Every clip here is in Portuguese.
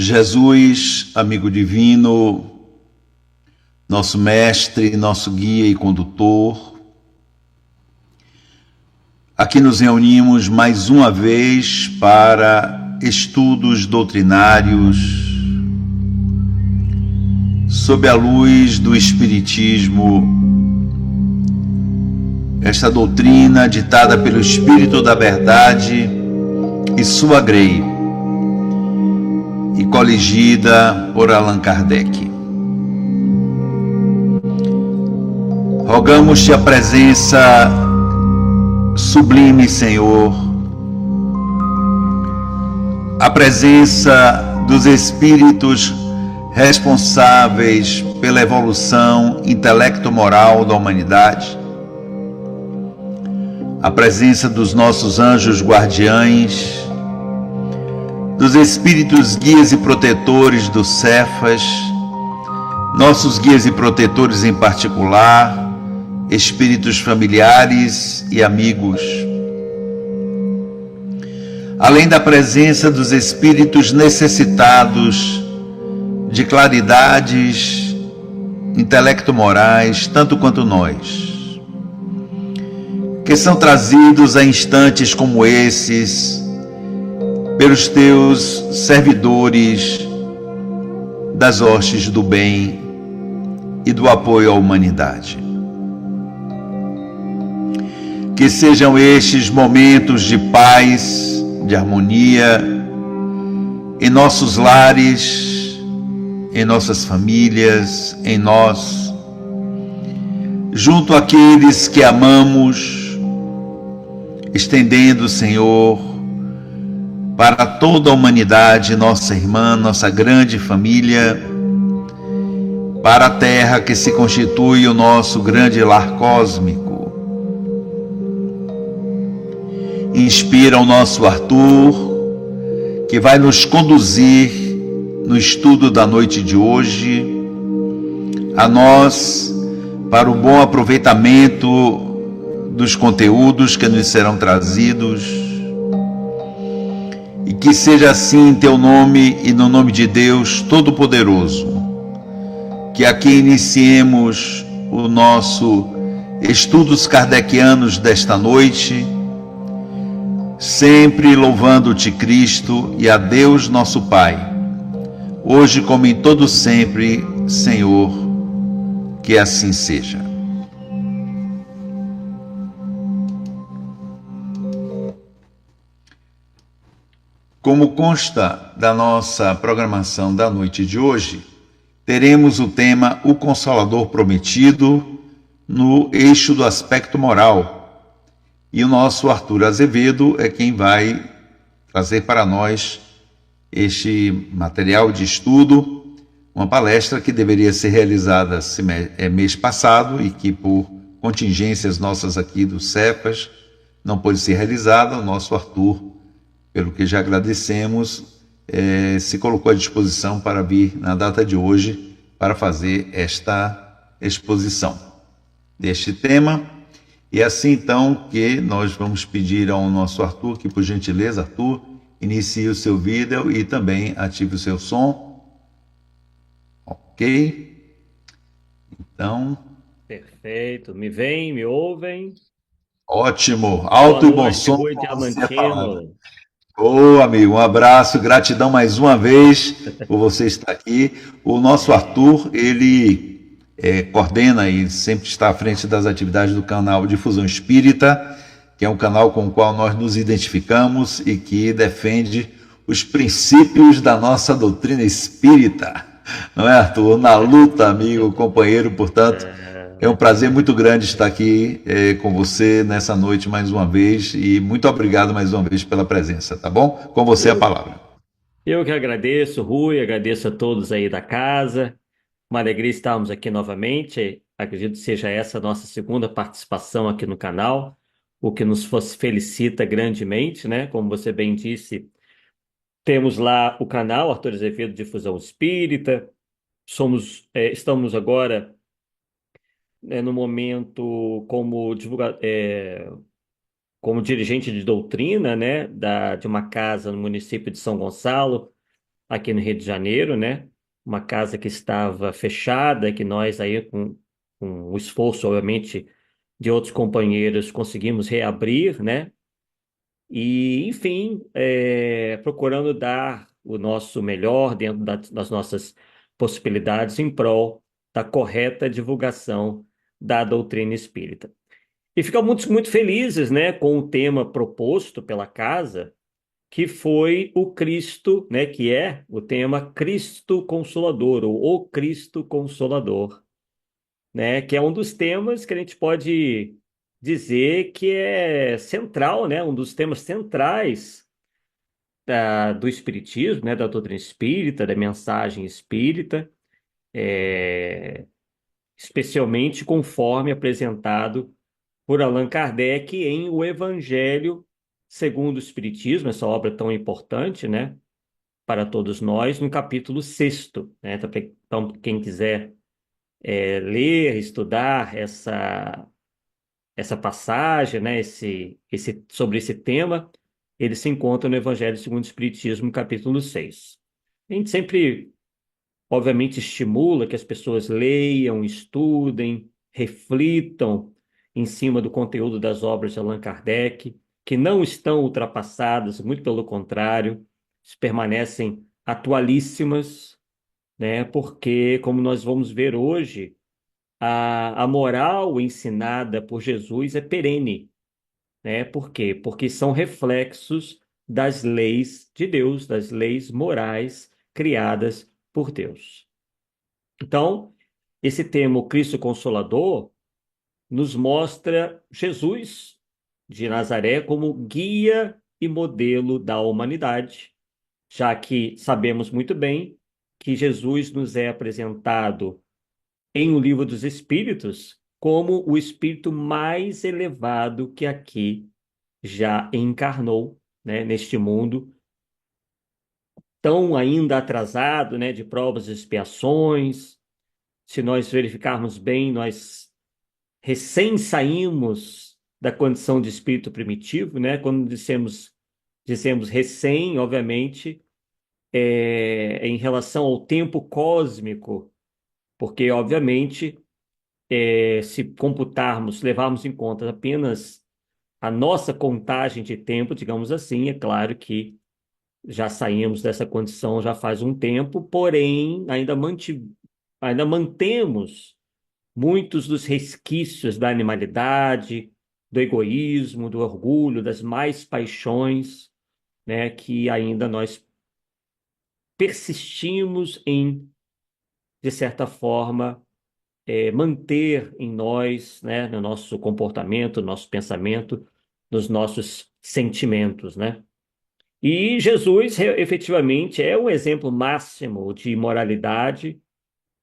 Jesus, amigo divino, nosso mestre, nosso guia e condutor, aqui nos reunimos mais uma vez para estudos doutrinários sob a luz do Espiritismo, esta doutrina ditada pelo Espírito da Verdade e sua Grey, e coligida por Allan Kardec. Rogamos-te a presença sublime, Senhor, a presença dos espíritos responsáveis pela evolução intelecto-moral da humanidade, a presença dos nossos anjos guardiães, dos espíritos guias e protetores dos Cefas, nossos guias e protetores em particular, espíritos familiares e amigos, além da presença dos espíritos necessitados de claridades intelecto-morais, tanto quanto nós, que são trazidos a instantes como esses pelos teus servidores das hostes do bem e do apoio à humanidade. Que sejam estes momentos de paz, de harmonia em nossos lares, em nossas famílias, em nós, junto àqueles que amamos, estendendo, Senhor, para toda a humanidade, nossa irmã, nossa grande família, para a Terra que se constitui o nosso grande lar cósmico. Inspira o nosso Arthur, que vai nos conduzir no estudo da noite de hoje, a nós, para o bom aproveitamento dos conteúdos que nos serão trazidos, e que seja assim em teu nome e no nome de Deus Todo-Poderoso, que aqui iniciemos o nosso estudos kardecianos desta noite, sempre louvando-te, Cristo, e a Deus nosso Pai, hoje como em todo sempre, Senhor, que assim seja. Como consta da nossa programação da noite de hoje, teremos o tema O Consolador Prometido no eixo do aspecto moral. E o nosso Arthur Azevedo é quem vai trazer para nós este material de estudo, uma palestra que deveria ser realizada mês passado e que, por contingências nossas aqui do Cefas, não pôde ser realizada. O nosso Arthur, pelo que já agradecemos, se colocou à disposição para vir na data de hoje para fazer esta exposição deste tema. E assim então que nós vamos pedir ao nosso Arthur que, por gentileza, Arthur, inicie o seu vídeo e também ative o seu som. Ok? Então... Perfeito. Me veem, me ouvem? Ótimo. Alto e bom som. Rui Diamantino. Ô, amigo, um abraço, gratidão mais uma vez por você estar aqui. O nosso Arthur, ele coordena e sempre está à frente das atividades do canal Difusão Espírita, que é um canal com o qual nós nos identificamos e que defende os princípios da nossa doutrina espírita. Não é, Arthur? Na luta, amigo, companheiro, portanto, é um prazer muito grande estar aqui com você nessa noite mais uma vez e muito obrigado mais uma vez pela presença, tá bom? Com você a palavra. Eu que agradeço, Rui, agradeço a todos aí da casa. Uma alegria estarmos aqui novamente. Acredito que seja essa a nossa segunda participação aqui no canal, o que nos felicita grandemente, né? Como você bem disse, temos lá o canal Arthur Azevedo Difusão Espírita. Estamos agora no momento como dirigente de doutrina, né, de uma casa no município de São Gonçalo, aqui no Rio de Janeiro, né? Uma casa que estava fechada, que nós aí com o esforço, obviamente, de outros companheiros conseguimos reabrir, né? E, enfim, procurando dar o nosso melhor dentro das nossas possibilidades em prol da correta divulgação da doutrina espírita. E ficamos muito felizes, né, com o tema proposto pela casa, que foi o Cristo, né, que é o tema Cristo Consolador, ou o Cristo Consolador, né, que é um dos temas que a gente pode dizer que é central, né, um dos temas centrais do Espiritismo, né, da doutrina espírita, da mensagem espírita, é, especialmente conforme apresentado por Allan Kardec em O Evangelho segundo o Espiritismo, essa obra tão importante, né, para todos nós, no capítulo sexto, né? Então, quem quiser ler, estudar essa passagem, né, sobre esse tema, ele se encontra no Evangelho segundo o Espiritismo, capítulo 6. A gente sempre, obviamente, estimula que as pessoas leiam, estudem, reflitam em cima do conteúdo das obras de Allan Kardec, que não estão ultrapassadas, muito pelo contrário, permanecem atualíssimas, né? Porque, como nós vamos ver hoje, a moral ensinada por Jesus é perene, né? Por quê? Porque são reflexos das leis de Deus, das leis morais criadas por Deus. Então, esse termo Cristo Consolador nos mostra Jesus de Nazaré como guia e modelo da humanidade, já que sabemos muito bem que Jesus nos é apresentado em O Livro dos Espíritos como o espírito mais elevado que aqui já encarnou, né, neste mundo tão ainda atrasado, né, de provas e expiações. Se nós verificarmos bem, nós recém saímos da condição de espírito primitivo, né? Quando dizemos recém, obviamente, em relação ao tempo cósmico, porque, obviamente, se computarmos, levarmos em conta apenas a nossa contagem de tempo, digamos assim, é claro que já saímos dessa condição já faz um tempo, porém ainda mantemos muitos dos resquícios da animalidade, do egoísmo, do orgulho, das mais paixões, né, que ainda nós persistimos em, de certa forma, manter em nós, né, no nosso comportamento, no nosso pensamento, nos nossos sentimentos, né? E Jesus efetivamente é um exemplo máximo de moralidade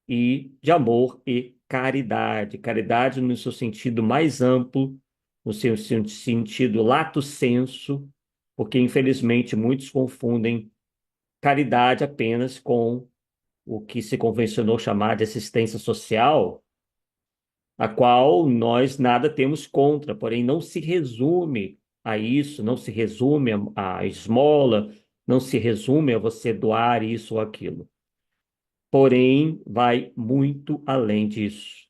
e de amor e caridade. Caridade no seu sentido mais amplo, no seu sentido lato sensu, porque infelizmente muitos confundem caridade apenas com o que se convencionou chamar de assistência social, a qual nós nada temos contra, porém não se resume a isso, não se resume a esmola, não se resume a você doar isso ou aquilo. Porém, vai muito além disso.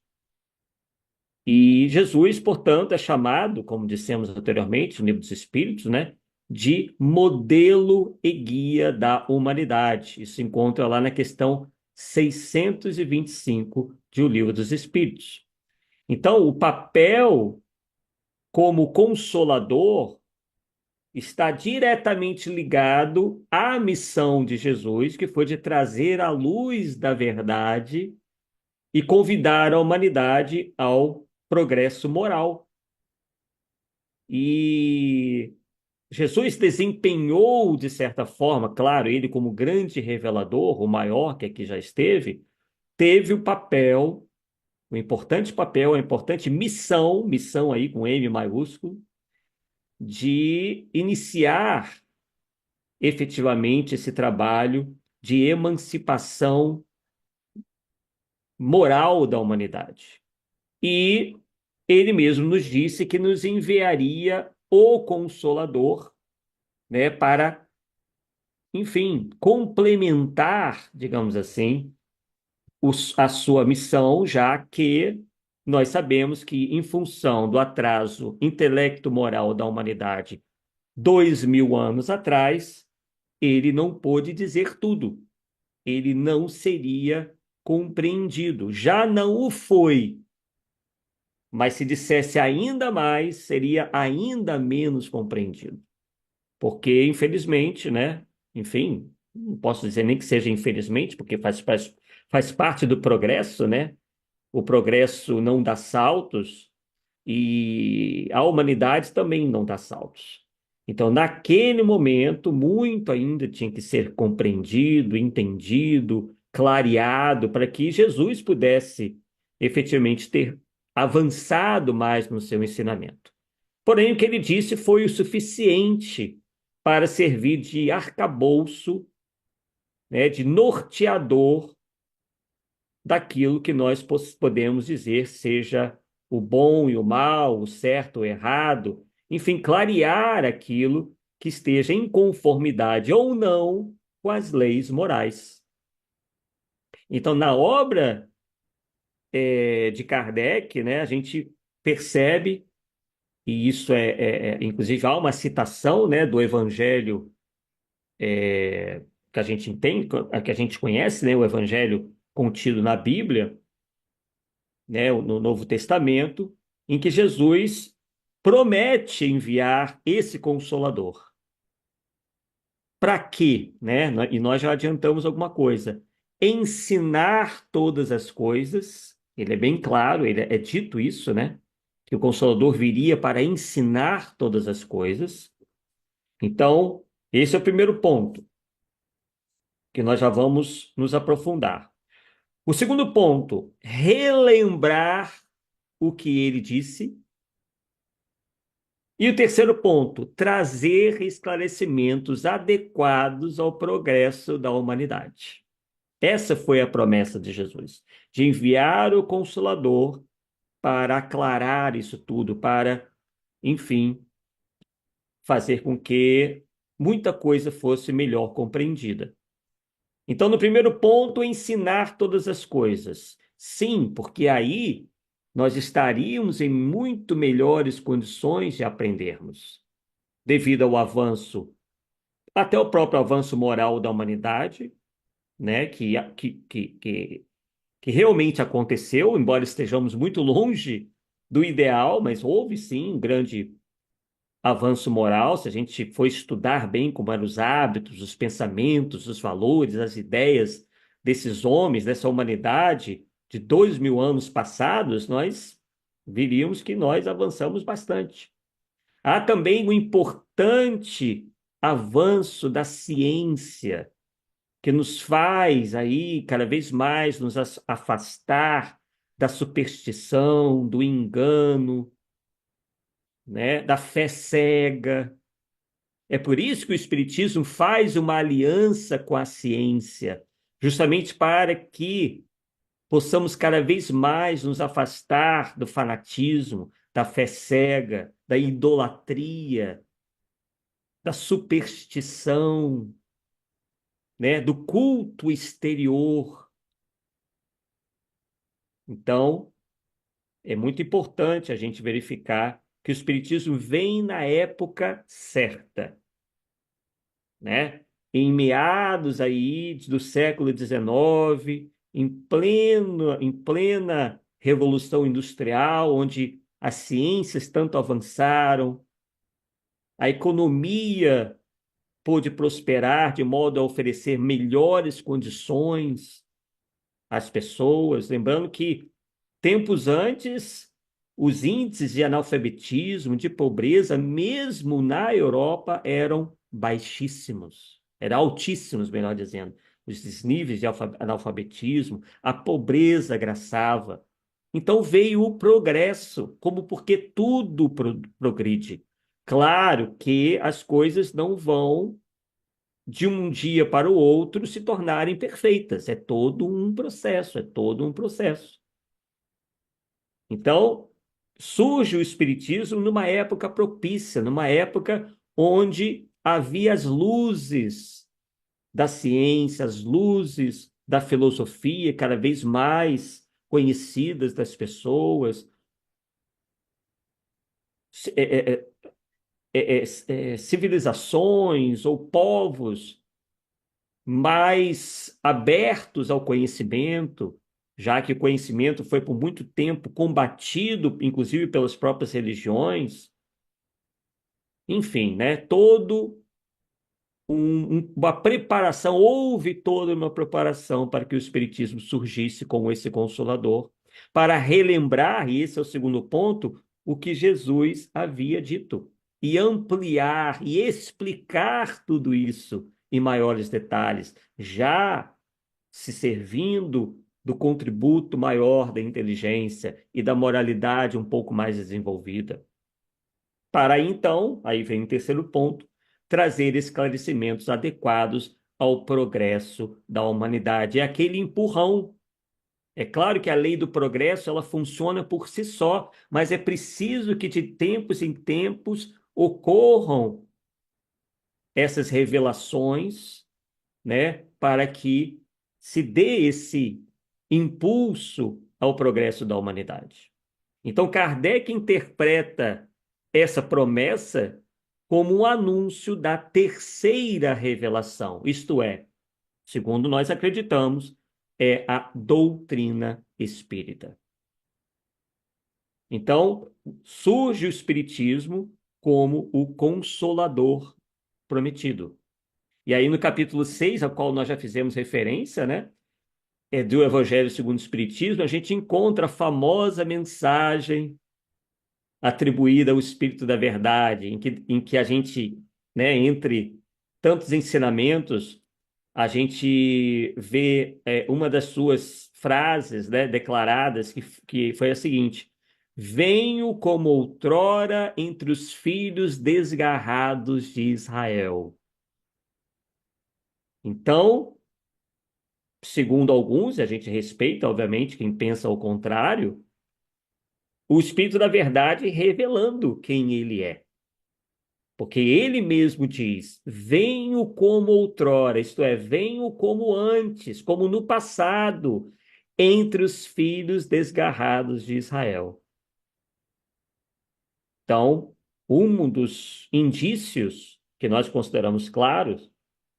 E Jesus, portanto, é chamado, como dissemos anteriormente, no Livro dos Espíritos, né, de modelo e guia da humanidade. Isso se encontra lá na questão 625 de O Livro dos Espíritos. Então, o papel como consolador está diretamente ligado à missão de Jesus, que foi de trazer a luz da verdade e convidar a humanidade ao progresso moral. E Jesus desempenhou, de certa forma, claro, ele como grande revelador, o maior que aqui já esteve, teve o papel, o importante papel, a importante missão, missão aí com M maiúsculo, de iniciar efetivamente esse trabalho de emancipação moral da humanidade. E ele mesmo nos disse que nos enviaria o Consolador, né, para enfim, complementar, digamos assim, a sua missão, já que nós sabemos que, em função do atraso intelecto-moral da humanidade 2000 anos atrás, ele não pôde dizer tudo. Ele não seria compreendido. Já não o foi, mas se dissesse ainda mais, seria ainda menos compreendido. Porque, infelizmente, né? Enfim, não posso dizer nem que seja infelizmente, porque faz parte do progresso, né? O progresso não dá saltos e a humanidade também não dá saltos. Então, naquele momento, muito ainda tinha que ser compreendido, entendido, clareado, para que Jesus pudesse efetivamente ter avançado mais no seu ensinamento. Porém, o que ele disse foi o suficiente para servir de arcabouço, né, de norteador daquilo que nós podemos dizer seja o bom e o mal, o certo, o errado, enfim, clarear aquilo que esteja em conformidade ou não com as leis morais. Então, na obra de Kardec, né, a gente percebe, e isso inclusive, há uma citação, né, do Evangelho que a gente entende, que a gente conhece, né, o Evangelho contido na Bíblia, né, no Novo Testamento, em que Jesus promete enviar esse Consolador. Para quê? Né? E nós já adiantamos alguma coisa. Ensinar todas as coisas, ele é bem claro, é dito isso, né? Que o Consolador viria para ensinar todas as coisas. Então, esse é o primeiro ponto, que nós já vamos nos aprofundar. O segundo ponto, relembrar o que ele disse. E o terceiro ponto, trazer esclarecimentos adequados ao progresso da humanidade. Essa foi a promessa de Jesus, de enviar o Consolador para aclarar isso tudo, para, enfim, fazer com que muita coisa fosse melhor compreendida. Então, no primeiro ponto, ensinar todas as coisas. Sim, porque aí nós estaríamos em muito melhores condições de aprendermos, devido ao avanço, até o próprio avanço moral da humanidade, né, que realmente aconteceu, embora estejamos muito longe do ideal, mas houve sim um grande avanço moral, se a gente for estudar bem como eram os hábitos, os pensamentos, os valores, as ideias desses homens, dessa humanidade de 2000 anos passados, nós viríamos que nós avançamos bastante. Há também o importante avanço da ciência, que nos faz aí cada vez mais nos afastar da superstição, do engano, né, da fé cega. É por isso que o Espiritismo faz uma aliança com a ciência, justamente para que possamos cada vez mais nos afastar do fanatismo, da fé cega, da idolatria, da superstição, né, do culto exterior. Então, é muito importante a gente verificar que o Espiritismo vem na época certa, né? Em meados aí do século XIX, em plena Revolução Industrial, onde as ciências tanto avançaram, a economia pôde prosperar de modo a oferecer melhores condições às pessoas. Lembrando que, tempos antes, os índices de analfabetismo, de pobreza, mesmo na Europa, eram baixíssimos, eram altíssimos, melhor dizendo. Os níveis de analfabetismo, a pobreza graçava. Então veio o progresso, como porque tudo progride. Claro que as coisas não vão de um dia para o outro se tornarem perfeitas. É todo um processo, é todo um processo. Então, surge o Espiritismo numa época propícia, numa época onde havia as luzes da ciência, as luzes da filosofia cada vez mais conhecidas das pessoas, é, é, civilizações ou povos mais abertos ao conhecimento, já que o conhecimento foi por muito tempo combatido, inclusive pelas próprias religiões. Enfim, né? Uma preparação, houve toda uma preparação para que o Espiritismo surgisse como esse consolador, para relembrar, e esse é o segundo ponto, o que Jesus havia dito, e ampliar e explicar tudo isso em maiores detalhes, já se servindo do contributo maior da inteligência e da moralidade um pouco mais desenvolvida. Para aí, então, aí vem o terceiro ponto, trazer esclarecimentos adequados ao progresso da humanidade. É aquele empurrão. É claro que a lei do progresso ela funciona por si só, mas é preciso que de tempos em tempos ocorram essas revelações, né, para que se dê esse impulso ao progresso da humanidade. Então, Kardec interpreta essa promessa como um anúncio da terceira revelação, isto é, segundo nós acreditamos, é a doutrina espírita. Então, surge o Espiritismo como o consolador prometido. E aí, no capítulo 6, ao qual nós já fizemos referência, né? Do Evangelho segundo o Espiritismo, a gente encontra a famosa mensagem atribuída ao Espírito da Verdade, em que a gente, né, entre tantos ensinamentos, a gente vê uma das suas frases, né, declaradas, que foi a seguinte: venho como outrora entre os filhos desgarrados de Israel. Então, segundo alguns, e a gente respeita, obviamente, quem pensa ao contrário, o Espírito da Verdade revelando quem ele é. Porque ele mesmo diz: venho como outrora, isto é, venho como antes, como no passado, entre os filhos desgarrados de Israel. Então, um dos indícios que nós consideramos claros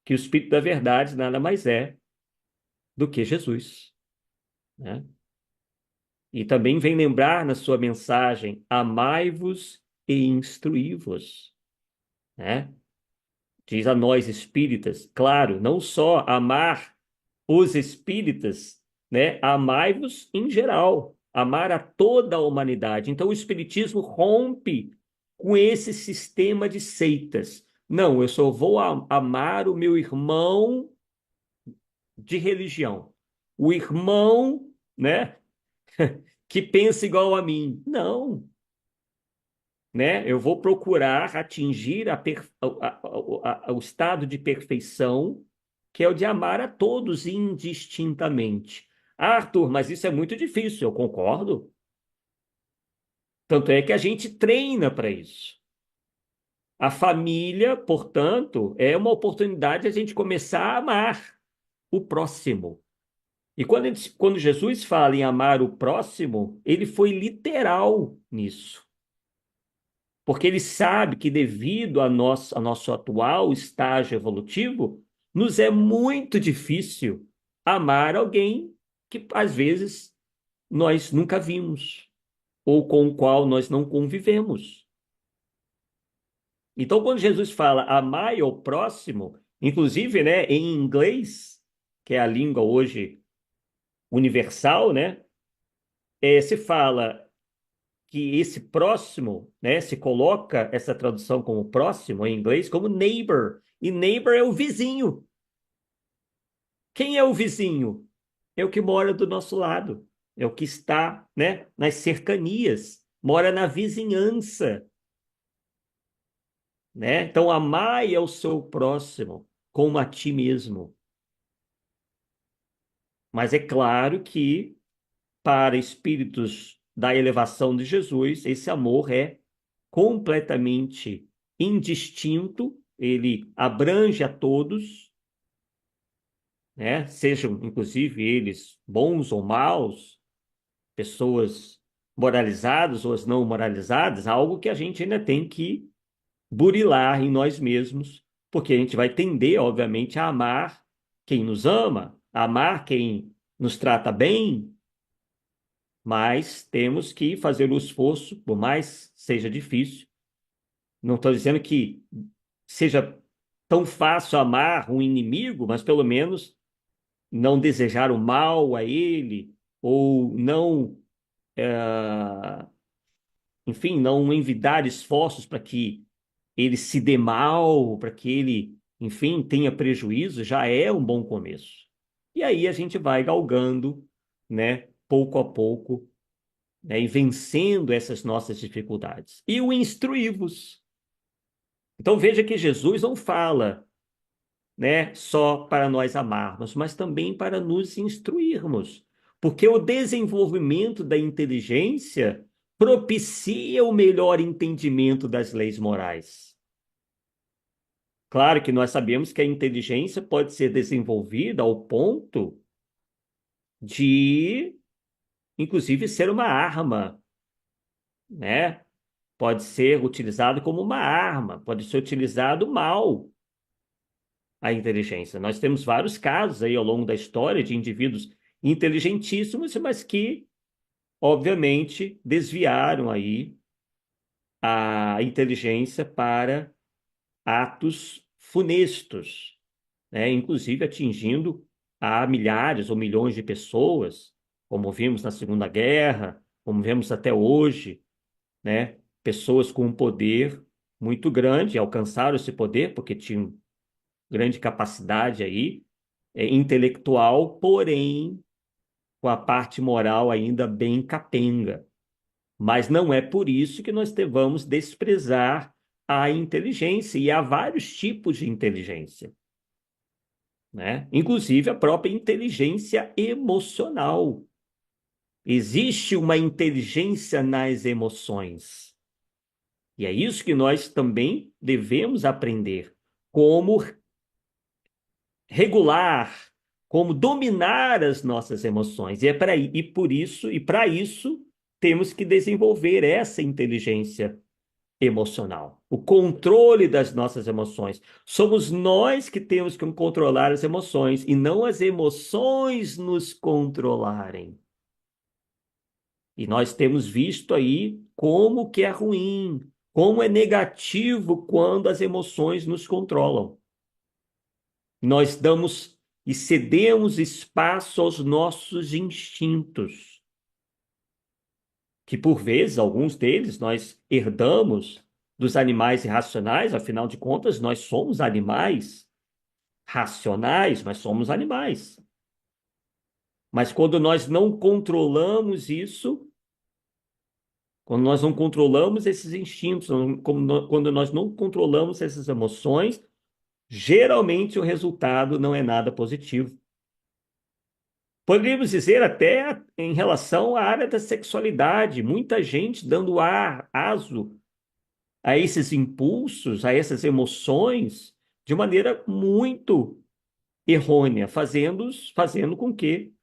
que o Espírito da Verdade nada mais é do que Jesus, né? E também vem lembrar na sua mensagem: amai-vos e instruí-vos, né? Diz a nós espíritas, claro, não só amar os espíritas, né? Amai-vos em geral, amar a toda a humanidade. Então o espiritismo rompe com esse sistema de seitas. Não, eu só vou amar o meu irmão de religião. O irmão, né, que pensa igual a mim. Não, né? Eu vou procurar atingir o estado de perfeição, que é o de amar a todos indistintamente. Ah, Arthur, mas isso é muito difícil, eu concordo. Tanto é que a gente treina para isso. A família, portanto, é uma oportunidade de a gente começar a amar o próximo. E quando Jesus fala em amar o próximo, ele foi literal nisso. Porque ele sabe que, devido ao nosso atual estágio evolutivo, nos é muito difícil amar alguém que, às vezes, nós nunca vimos, ou com o qual nós não convivemos. Então, quando Jesus fala amai ao próximo, inclusive, né, em inglês, que é a língua hoje universal, né, se fala que esse próximo, né, se coloca essa tradução como próximo em inglês como neighbor, e neighbor é o vizinho. Quem é o vizinho? É o que mora do nosso lado, é o que está, né, nas cercanias, mora na vizinhança, né? Então, amai ao seu próximo como a ti mesmo. Mas é claro que, para espíritos da elevação de Jesus, esse amor é completamente indistinto, ele abrange a todos, né? Sejam, inclusive, eles bons ou maus, pessoas moralizadas ou as não moralizadas, algo que a gente ainda tem que burilar em nós mesmos, porque a gente vai tender, obviamente, a amar quem nos ama, a amar quem nos trata bem, mas temos que fazer o esforço, por mais seja difícil. Não estou dizendo que seja tão fácil amar um inimigo, mas pelo menos não desejar o mal a ele, ou não, enfim, não envidar esforços para que ele se dê mal, para que ele, enfim, tenha prejuízo, já é um bom começo. E aí a gente vai galgando, né, pouco a pouco, né, e vencendo essas nossas dificuldades. E o instruí-vos. Então veja que Jesus não fala, né, só para nós amarmos, mas também para nos instruirmos. Porque o desenvolvimento da inteligência propicia o melhor entendimento das leis morais. Claro que nós sabemos que a inteligência pode ser desenvolvida ao ponto de, inclusive, ser uma arma, né? Pode ser utilizado como uma arma, pode ser utilizado mal a inteligência. Nós temos vários casos aí ao longo da história de indivíduos inteligentíssimos, mas que, obviamente, desviaram aí a inteligência para atos funestos, né? Inclusive atingindo a milhares ou milhões de pessoas, como vimos na Segunda Guerra, como vemos até hoje, né? Pessoas com um poder muito grande alcançaram esse poder porque tinham grande capacidade aí, intelectual, porém com a parte moral ainda bem capenga. Mas não é por isso que nós devamos desprezar a inteligência, e há vários tipos de inteligência, né? Inclusive a própria inteligência emocional. Existe uma inteligência nas emoções. E é isso que nós também devemos aprender. Como regular, como dominar as nossas emoções. E por isso, e para isso, temos que desenvolver essa inteligência emocional, o controle das nossas emoções. Somos nós que temos que controlar as emoções e não as emoções nos controlarem. E nós temos visto aí como que é ruim, como é negativo quando as emoções nos controlam. Nós damos e cedemos espaço aos nossos instintos, que por vezes, alguns deles, nós herdamos dos animais irracionais, afinal de contas, nós somos animais racionais, mas somos animais. Mas quando nós não controlamos isso, quando nós não controlamos esses instintos, quando nós não controlamos essas emoções, geralmente o resultado não é nada positivo. Poderíamos dizer até em relação à área da sexualidade, muita gente dando aso a esses impulsos, a essas emoções, de maneira muito errônea, fazendo com que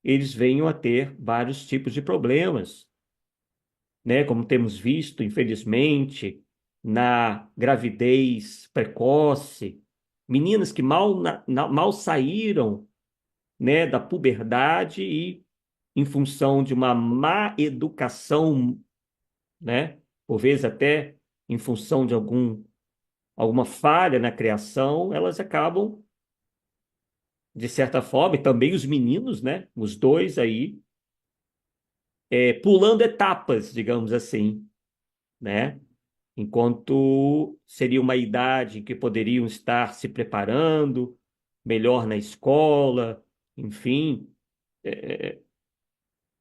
eles venham a ter vários tipos de problemas, né? Como temos visto, infelizmente, na gravidez precoce, meninas que mal saíram, né, da puberdade e, em função de uma má educação, né, por vezes até em função de alguma falha na criação, elas acabam, de certa forma, e também os meninos, né, os dois aí, pulando etapas, digamos assim, né? Enquanto seria uma idade em que poderiam estar se preparando melhor na escola, enfim,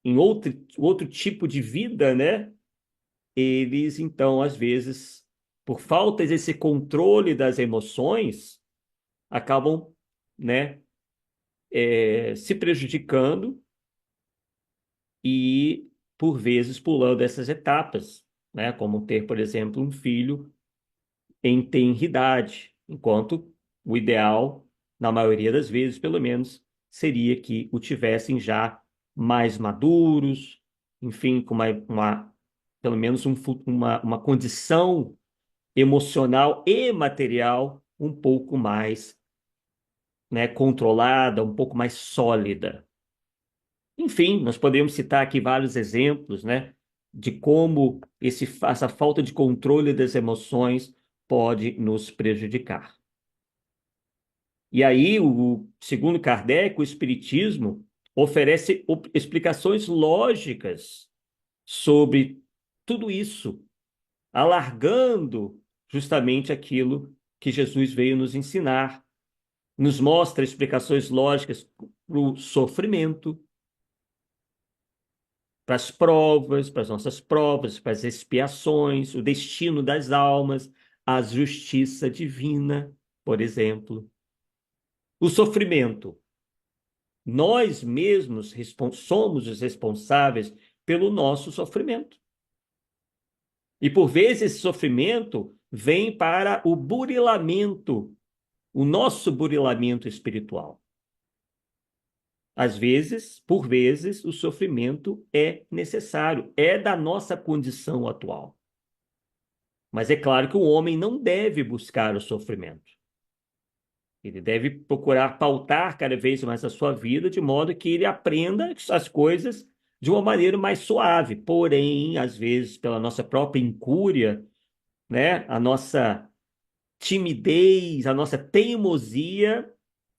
em outro tipo de vida, né? Eles, então, às vezes, por falta desse controle das emoções, acabam, né, se prejudicando e, por vezes, pulando essas etapas, né? Como ter, por exemplo, um filho em tenridade, enquanto o ideal na maioria das vezes, pelo menos, seria que o tivessem já mais maduros, enfim, com pelo menos uma condição emocional e material um pouco mais, né, controlada, um pouco mais sólida. Enfim, nós podemos citar aqui vários exemplos, né, de como essa falta de controle das emoções pode nos prejudicar. E aí, segundo Kardec, o Espiritismo oferece explicações lógicas sobre tudo isso, alargando justamente aquilo que Jesus veio nos ensinar. Nos mostra explicações lógicas para o sofrimento, para as provas, para as nossas provas, para as expiações, o destino das almas, a justiça divina, por exemplo. O sofrimento. Nós mesmos somos os responsáveis pelo nosso sofrimento. E por vezes esse sofrimento vem para o burilamento, o nosso burilamento espiritual. Às vezes, por vezes, o sofrimento é necessário, é da nossa condição atual. Mas é claro que o homem não deve buscar o sofrimento. Ele deve procurar pautar cada vez mais a sua vida de modo que ele aprenda as coisas de uma maneira mais suave. Porém, às vezes, pela nossa própria incúria, né, a nossa timidez, a nossa teimosia,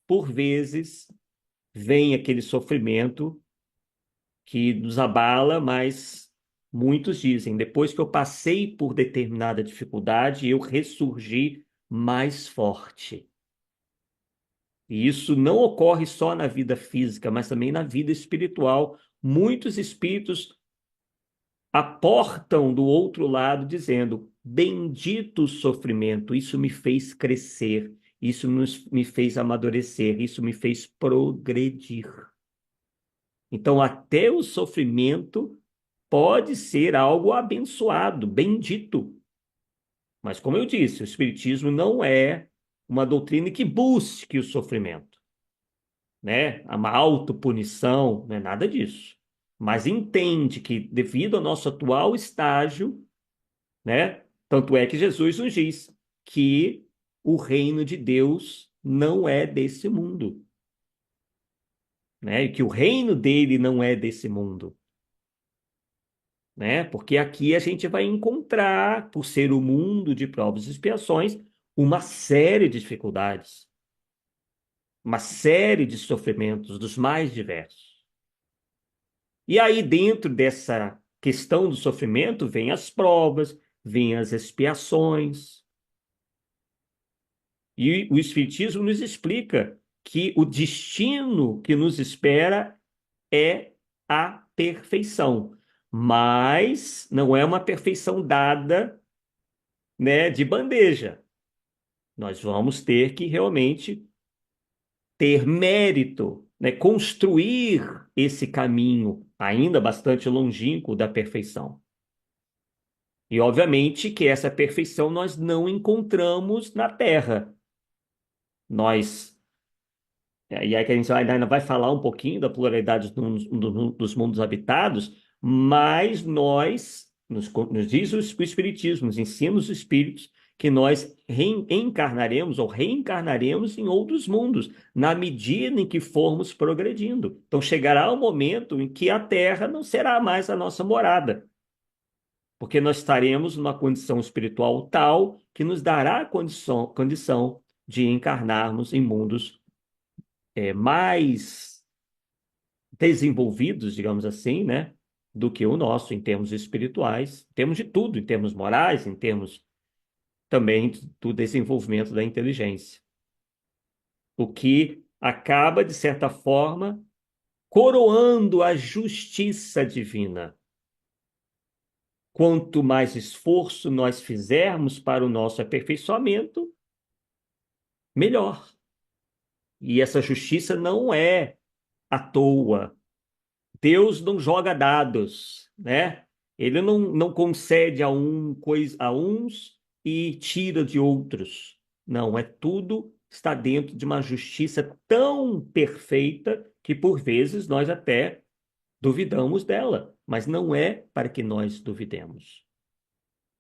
por vezes, vem aquele sofrimento que nos abala, mas muitos dizem, depois que eu passei por determinada dificuldade, eu ressurgi mais forte. E isso não ocorre só na vida física, mas também na vida espiritual. Muitos espíritos aportam do outro lado, dizendo: bendito o sofrimento, isso me fez crescer, isso me fez amadurecer, isso me fez progredir. Então, até o sofrimento pode ser algo abençoado, bendito. Mas, como eu disse, o Espiritismo não é uma doutrina que busque o sofrimento, né? Uma autopunição, não é nada disso. Mas entende que, devido ao nosso atual estágio, né? Tanto é que Jesus nos diz que o reino de Deus não é desse mundo, né? E que o reino dele não é desse mundo, né? Porque aqui a gente vai encontrar, por ser o mundo de provas e expiações, uma série de dificuldades, uma série de sofrimentos dos mais diversos. E aí, dentro dessa questão do sofrimento, vem as provas, vem as expiações. E o Espiritismo nos explica que o destino que nos espera é a perfeição, mas não é uma perfeição dada, né, de bandeja. Nós vamos ter que realmente ter mérito, né, construir esse caminho ainda bastante longínquo da perfeição. E obviamente que essa perfeição nós não encontramos na Terra. Nós E aí que a gente ainda vai falar um pouquinho da pluralidade dos mundos habitados, mas nos diz o Espiritismo, nos ensina os Espíritos, que nós reencarnaremos ou reencarnaremos em outros mundos, na medida em que formos progredindo. Então chegará o momento em que a Terra não será mais a nossa morada, porque nós estaremos numa condição espiritual tal que nos dará a condição de encarnarmos em mundos mais desenvolvidos, digamos assim, né, do que o nosso em termos espirituais, em termos de tudo, em termos morais, em termos também do desenvolvimento da inteligência. O que acaba, de certa forma, coroando a justiça divina. Quanto mais esforço nós fizermos para o nosso aperfeiçoamento, melhor. E essa justiça não é à toa. Deus não joga dados, né? Ele não concede a uns e tira de outros. Não, é tudo está dentro de uma justiça tão perfeita que, por vezes, nós até duvidamos dela, mas não é para que nós duvidemos.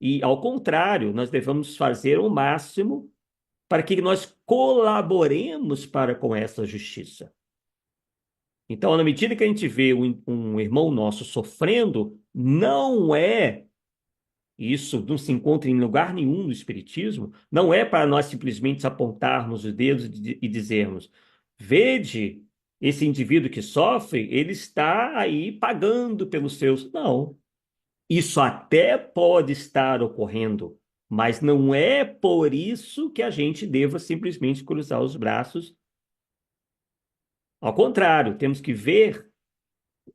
E, ao contrário, nós devemos fazer o máximo para que nós colaboremos para com essa justiça. Então, na medida que a gente vê um irmão nosso sofrendo, não é isso, não se encontra em lugar nenhum no Espiritismo, não é para nós simplesmente apontarmos os dedos e dizermos: vede, esse indivíduo que sofre, ele está aí pagando pelos seus. Não. Isso até pode estar ocorrendo, mas não é por isso que a gente deva simplesmente cruzar os braços. Ao contrário, temos que ver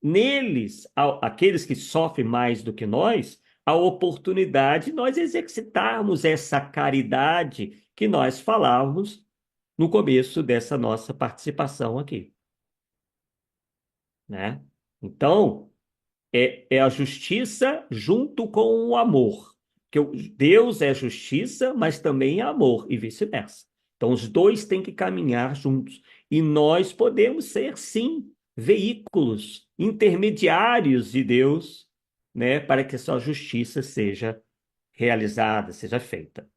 neles, aqueles que sofrem mais do que nós, a oportunidade de nós exercitarmos essa caridade que nós falávamos no começo dessa nossa participação aqui, né? Então, é a justiça junto com o amor. Que Deus é justiça, mas também é amor, e vice-versa. Então, os dois têm que caminhar juntos. E nós podemos ser, sim, veículos, intermediários de Deus, né, para que a sua justiça seja realizada, seja feita.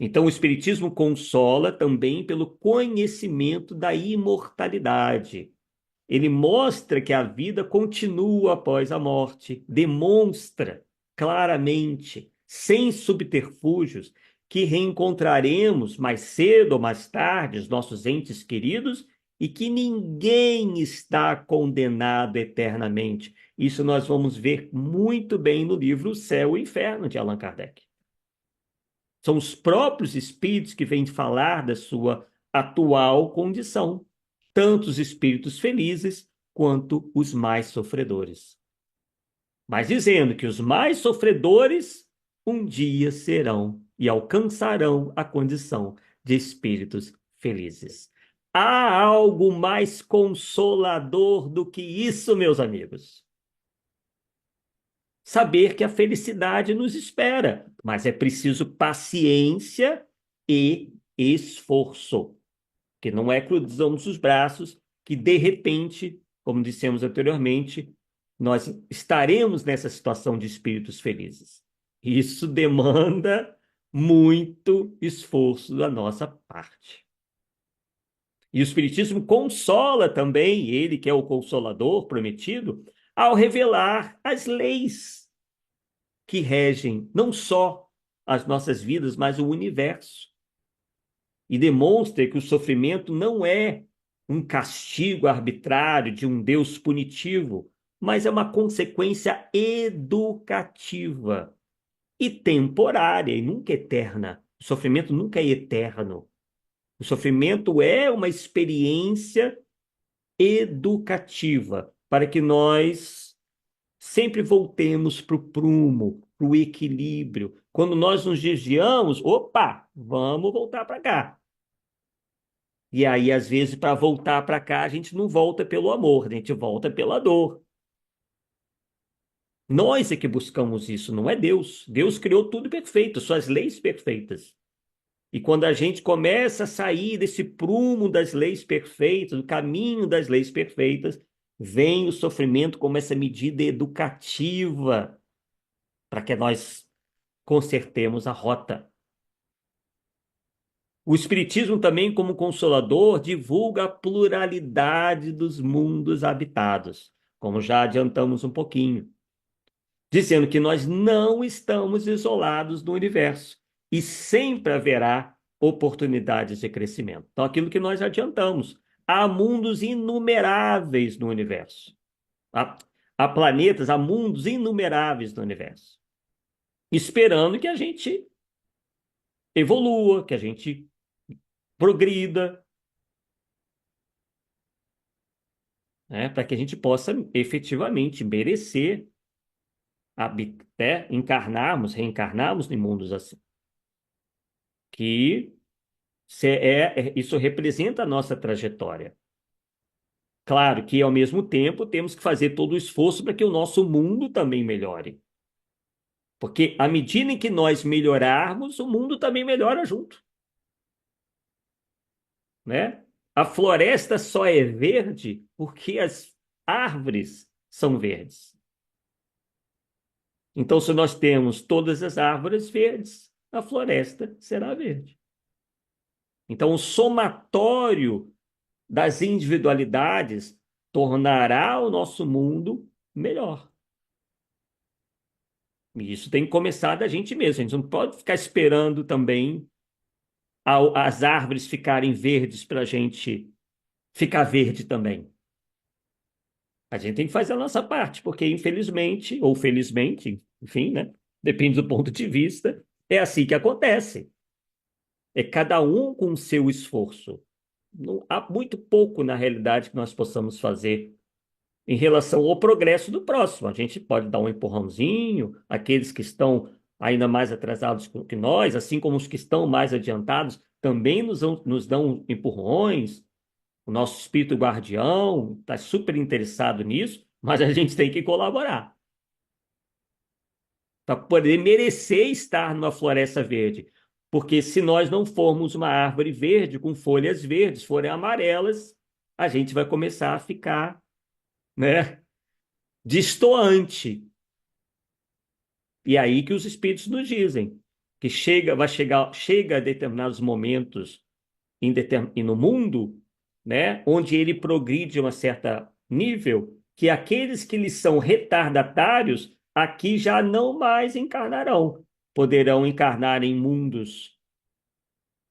Então, o Espiritismo consola também pelo conhecimento da imortalidade. Ele mostra que a vida continua após a morte, demonstra claramente, sem subterfúgios, que reencontraremos mais cedo ou mais tarde os nossos entes queridos e que ninguém está condenado eternamente. Isso nós vamos ver muito bem no livro O Céu e o Inferno, de Allan Kardec. São os próprios espíritos que vêm falar da sua atual condição, tanto os espíritos felizes quanto os mais sofredores. Mas dizendo que os mais sofredores um dia serão e alcançarão a condição de espíritos felizes. Há algo mais consolador do que isso, meus amigos? Saber que a felicidade nos espera, mas é preciso paciência e esforço. Que não é cruzamos os braços, que de repente, como dissemos anteriormente, nós estaremos nessa situação de espíritos felizes. Isso demanda muito esforço da nossa parte. E o Espiritismo consola também, ele que é o consolador prometido, ao revelar as leis que regem não só as nossas vidas, mas o universo. E demonstra que o sofrimento não é um castigo arbitrário de um Deus punitivo, mas é uma consequência educativa e temporária e nunca eterna. O sofrimento nunca é eterno. O sofrimento é uma experiência educativa para que nós sempre voltemos para o prumo, para o equilíbrio. Quando nós nos desviamos, opa, vamos voltar para cá. E aí, às vezes, para voltar para cá, a gente não volta pelo amor, a gente volta pela dor. Nós é que buscamos isso, não é Deus. Deus criou tudo perfeito, suas leis perfeitas. E quando a gente começa a sair desse prumo das leis perfeitas, do caminho das leis perfeitas, vem o sofrimento como essa medida educativa para que nós consertemos a rota. O Espiritismo também, como consolador, divulga a pluralidade dos mundos habitados, como já adiantamos um pouquinho, dizendo que nós não estamos isolados no universo e sempre haverá oportunidades de crescimento. Então, aquilo que nós adiantamos, há mundos inumeráveis no universo. Há planetas, há mundos inumeráveis no universo. Esperando que a gente evolua, que a gente progrida, né, para que a gente possa efetivamente merecer encarnarmos, reencarnarmos em mundos assim. Que isso representa a nossa trajetória. Claro que, ao mesmo tempo, temos que fazer todo o esforço para que o nosso mundo também melhore. Porque, à medida em que nós melhorarmos, o mundo também melhora junto. né? A floresta só é verde porque as árvores são verdes. Então, se nós temos todas as árvores verdes, a floresta será verde. Então, o somatório das individualidades tornará o nosso mundo melhor. E isso tem que começar da gente mesmo. A gente não pode ficar esperando também as árvores ficarem verdes para a gente ficar verde também. A gente tem que fazer a nossa parte, porque infelizmente, ou felizmente, enfim, né? Depende do ponto de vista, é assim que acontece. É cada um com o seu esforço. Não, há muito pouco, na realidade, que nós possamos fazer em relação ao progresso do próximo. A gente pode dar um empurrãozinho, aqueles que estão ainda mais atrasados que nós, assim como os que estão mais adiantados, também nos dão empurrões. O nosso espírito guardião está super interessado nisso, mas a gente tem que colaborar para poder merecer estar numa floresta verde. Porque se nós não formos uma árvore verde com folhas verdes, forem amarelas, a gente vai começar a ficar, né, destoante. E é aí que os espíritos nos dizem que chega a determinados momentos e no mundo, né, onde ele progride a um certo nível, que aqueles que lhes são retardatários aqui já não mais encarnarão, poderão encarnar em mundos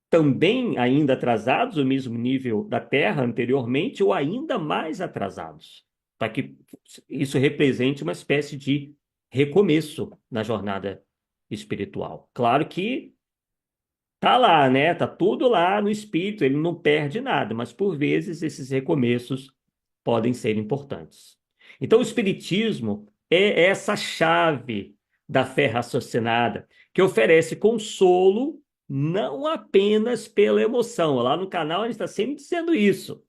também ainda atrasados, o mesmo nível da Terra anteriormente, ou ainda mais atrasados, para que isso represente uma espécie de recomeço na jornada espiritual. Claro que tá lá, né? Tá tudo lá no espírito, ele não perde nada, mas por vezes esses recomeços podem ser importantes. Então, o espiritismo é essa chave da fé raciocinada que oferece consolo não apenas pela emoção. Lá no canal a gente está sempre dizendo isso,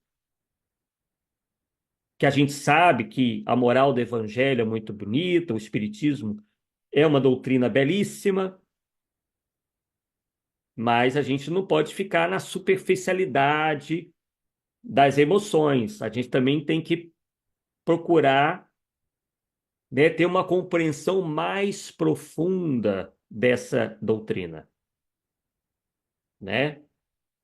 que a gente sabe que a moral do evangelho é muito bonita, o espiritismo é uma doutrina belíssima, mas a gente não pode ficar na superficialidade das emoções. A gente também tem que procurar, né, ter uma compreensão mais profunda dessa doutrina, né?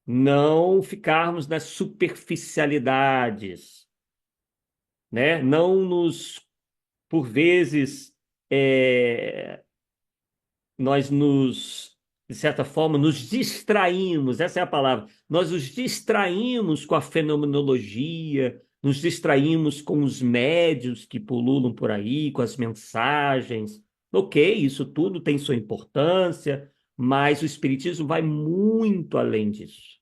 Não ficarmos nas superficialidades, né? Não nos, por vezes, é, nós nos, de certa forma, nos distraímos, essa é a palavra, nós nos distraímos com a fenomenologia, nos distraímos com os médios que pululam por aí, com as mensagens. Ok, isso tudo tem sua importância, mas o Espiritismo vai muito além disso.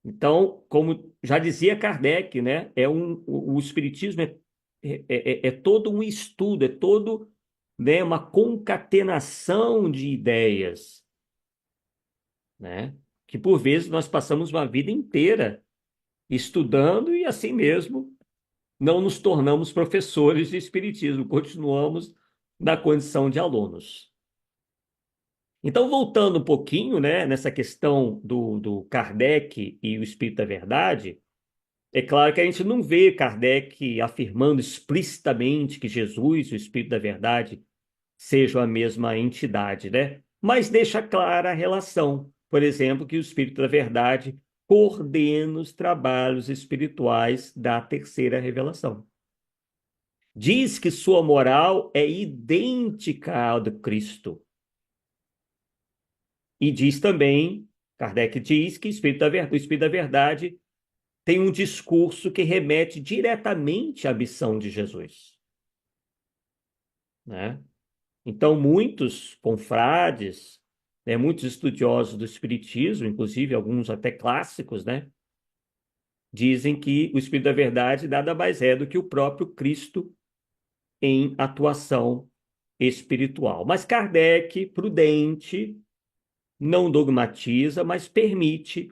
Então, como já dizia Kardec, né, o Espiritismo é todo um estudo, é todo, né, uma concatenação de ideias, né, que por vezes nós passamos uma vida inteira estudando e assim mesmo não nos tornamos professores de Espiritismo, continuamos na condição de alunos. Então, voltando um pouquinho, né, nessa questão do Kardec e o Espírito da Verdade, é claro que a gente não vê Kardec afirmando explicitamente que Jesus e o Espírito da Verdade sejam a mesma entidade, né? Mas deixa clara a relação. Por exemplo, que o Espírito da Verdade coordena os trabalhos espirituais da terceira revelação. Diz que sua moral é idêntica à do Cristo. E diz também, Kardec diz que o Espírito da Verdade tem um discurso que remete diretamente à missão de Jesus, né? Então, muitos confrades, né, muitos estudiosos do Espiritismo, inclusive alguns até clássicos, né, dizem que o Espírito da Verdade nada mais é do que o próprio Cristo em atuação espiritual. Mas Kardec, prudente, não dogmatiza, mas permite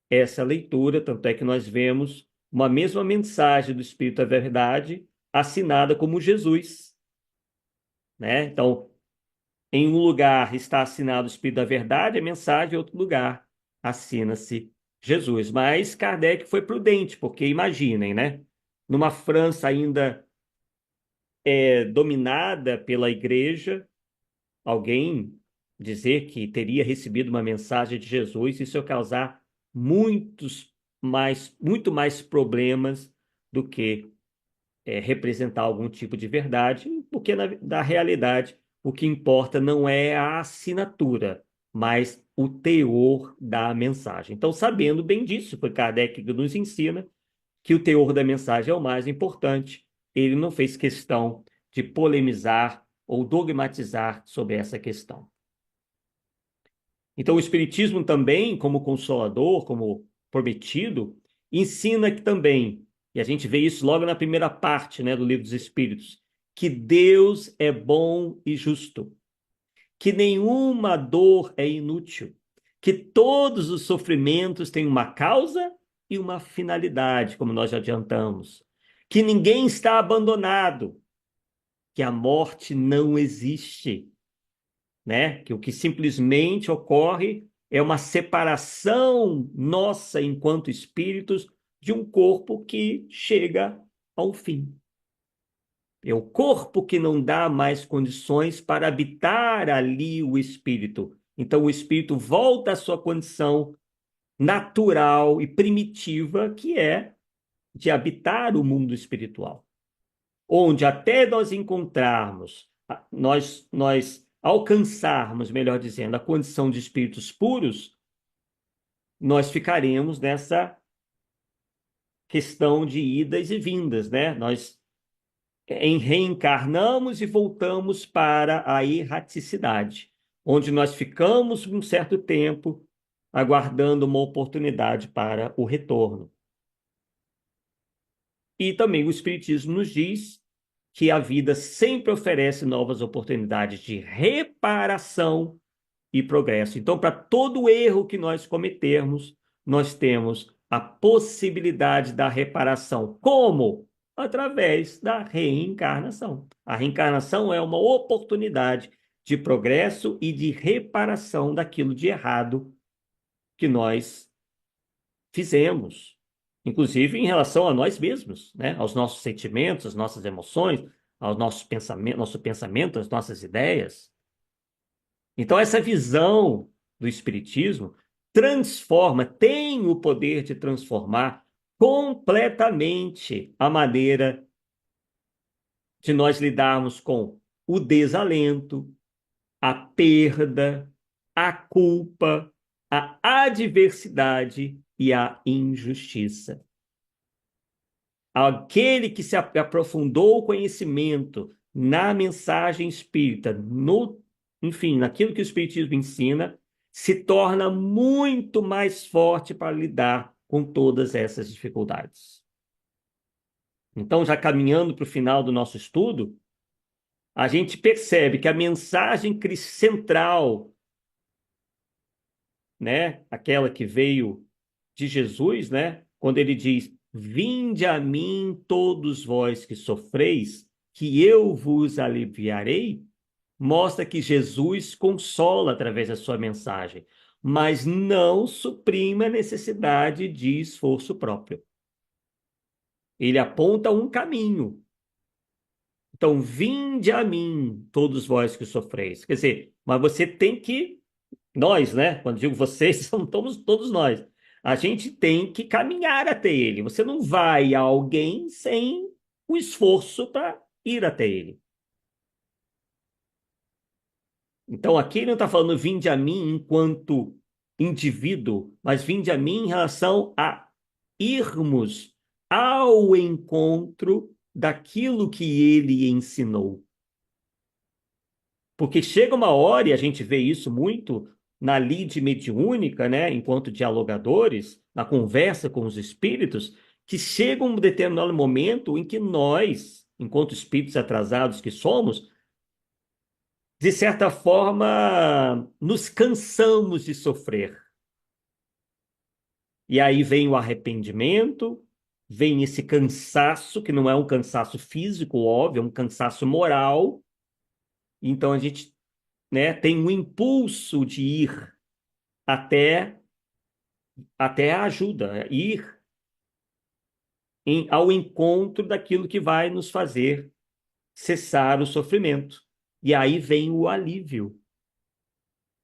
essa leitura, tanto é que nós vemos uma mesma mensagem do Espírito da Verdade assinada como Jesus, né? Então, em um lugar está assinado o Espírito da Verdade, a mensagem, em outro lugar assina-se Jesus. Mas Kardec foi prudente, porque imaginem, né? Numa França ainda dominada pela igreja, alguém dizer que teria recebido uma mensagem de Jesus, isso ia causar muito mais problemas do que representar algum tipo de verdade, porque na realidade o que importa não é a assinatura, mas o teor da mensagem. Então, sabendo bem disso, foi Kardec que nos ensina que o teor da mensagem é o mais importante. Ele não fez questão de polemizar ou dogmatizar sobre essa questão. Então, o Espiritismo também, como consolador, como prometido, ensina que também, e a gente vê isso logo na primeira parte, né, do Livro dos Espíritos, que Deus é bom e justo, que nenhuma dor é inútil, que todos os sofrimentos têm uma causa e uma finalidade, como nós já adiantamos, que ninguém está abandonado, que a morte não existe, né? Que o que simplesmente ocorre é uma separação nossa enquanto espíritos de um corpo que chega ao fim. É o corpo que não dá mais condições para habitar ali o espírito. Então o espírito volta à sua condição natural e primitiva, que é de habitar o mundo espiritual, onde até nós encontrarmos, nós alcançarmos, melhor dizendo, a condição de espíritos puros, nós ficaremos nessa questão de idas e vindas, né? Nós reencarnamos e voltamos para a erraticidade, onde nós ficamos um certo tempo aguardando uma oportunidade para o retorno. E também o Espiritismo nos diz que a vida sempre oferece novas oportunidades de reparação e progresso. Então, para todo erro que nós cometermos, nós temos a possibilidade da reparação. Como? Através da reencarnação. A reencarnação é uma oportunidade de progresso e de reparação daquilo de errado que nós fizemos, inclusive em relação a nós mesmos, né? Aos nossos sentimentos, às nossas emoções, ao nosso pensamento, às nossas ideias. Então, essa visão do Espiritismo transforma, tem o poder de transformar completamente a maneira de nós lidarmos com o desalento, a perda, a culpa, a adversidade e a injustiça. Aquele que se aprofundou o conhecimento na mensagem espírita, enfim, naquilo que o Espiritismo ensina, se torna muito mais forte para lidar com todas essas dificuldades. Então, já caminhando para o final do nosso estudo, a gente percebe que a mensagem central, né, aquela que veio de Jesus, né, quando ele diz: Vinde a mim todos vós que sofreis, que eu vos aliviarei, mostra que Jesus consola através da sua mensagem, mas não suprime a necessidade de esforço próprio. Ele aponta um caminho. Então, vinde a mim, todos vós que sofreis. Quer dizer, mas você tem que, nós, né? Quando digo vocês, somos todos nós. A gente tem que caminhar até ele. Você não vai a alguém sem o esforço para ir até ele. Então, aqui ele não está falando vinde a mim enquanto indivíduo, mas vinde a mim em relação a irmos ao encontro daquilo que ele ensinou. Porque chega uma hora, e a gente vê isso muito na lide mediúnica, né, enquanto dialogadores, na conversa com os espíritos, que chega um determinado momento em que nós, enquanto espíritos atrasados que somos, de certa forma, nos cansamos de sofrer. E aí vem o arrependimento, vem esse cansaço, que não é um cansaço físico, óbvio, é um cansaço moral. Então a gente, né, tem um impulso de ir até até ajuda a ir ao encontro daquilo que vai nos fazer cessar o sofrimento. E aí vem o alívio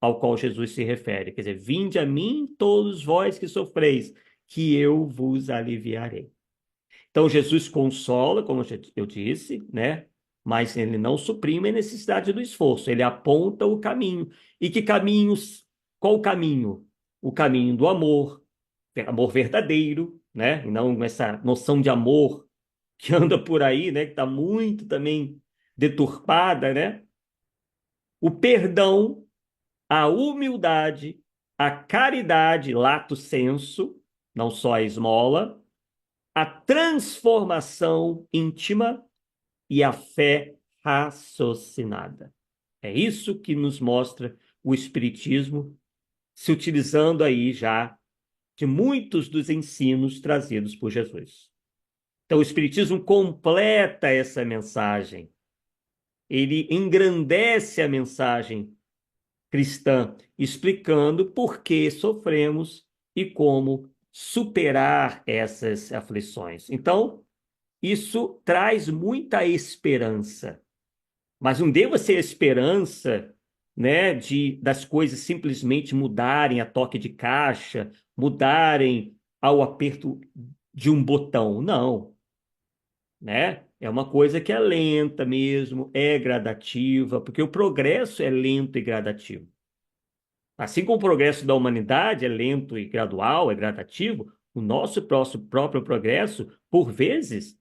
ao qual Jesus se refere. Quer dizer, vinde a mim todos vós que sofreis, que eu vos aliviarei. Então, Jesus consola, como eu disse, né? Mas ele não suprime a necessidade do esforço, ele aponta o caminho. E que caminhos? Qual o caminho? O caminho do amor, amor verdadeiro, né? E não essa noção de amor que anda por aí, né? Que está muito também deturpada, né? O perdão, a humildade, a caridade, lato sensu, não só a esmola, a transformação íntima e a fé raciocinada. É isso que nos mostra o Espiritismo, se utilizando aí já de muitos dos ensinos trazidos por Jesus. Então, o Espiritismo completa essa mensagem, ele engrandece a mensagem cristã, explicando por que sofremos e como superar essas aflições. Então, isso traz muita esperança, mas não deva ser a esperança, né, das coisas simplesmente mudarem a toque de caixa, mudarem ao aperto de um botão. Não, né? É uma coisa que é lenta mesmo, é gradativa, porque o progresso é lento e gradativo. Assim como o progresso da humanidade é lento e gradual, é gradativo, o nosso próprio progresso, por vezes,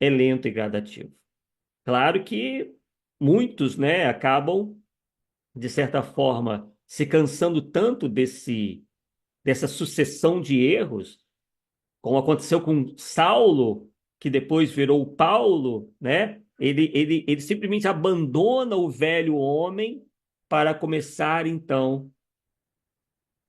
é lento e gradativo. Claro que muitos, né, acabam, de certa forma, se cansando tanto dessa sucessão de erros, como aconteceu com Saulo, que depois virou Paulo, né? Ele simplesmente abandona o velho homem para começar, então,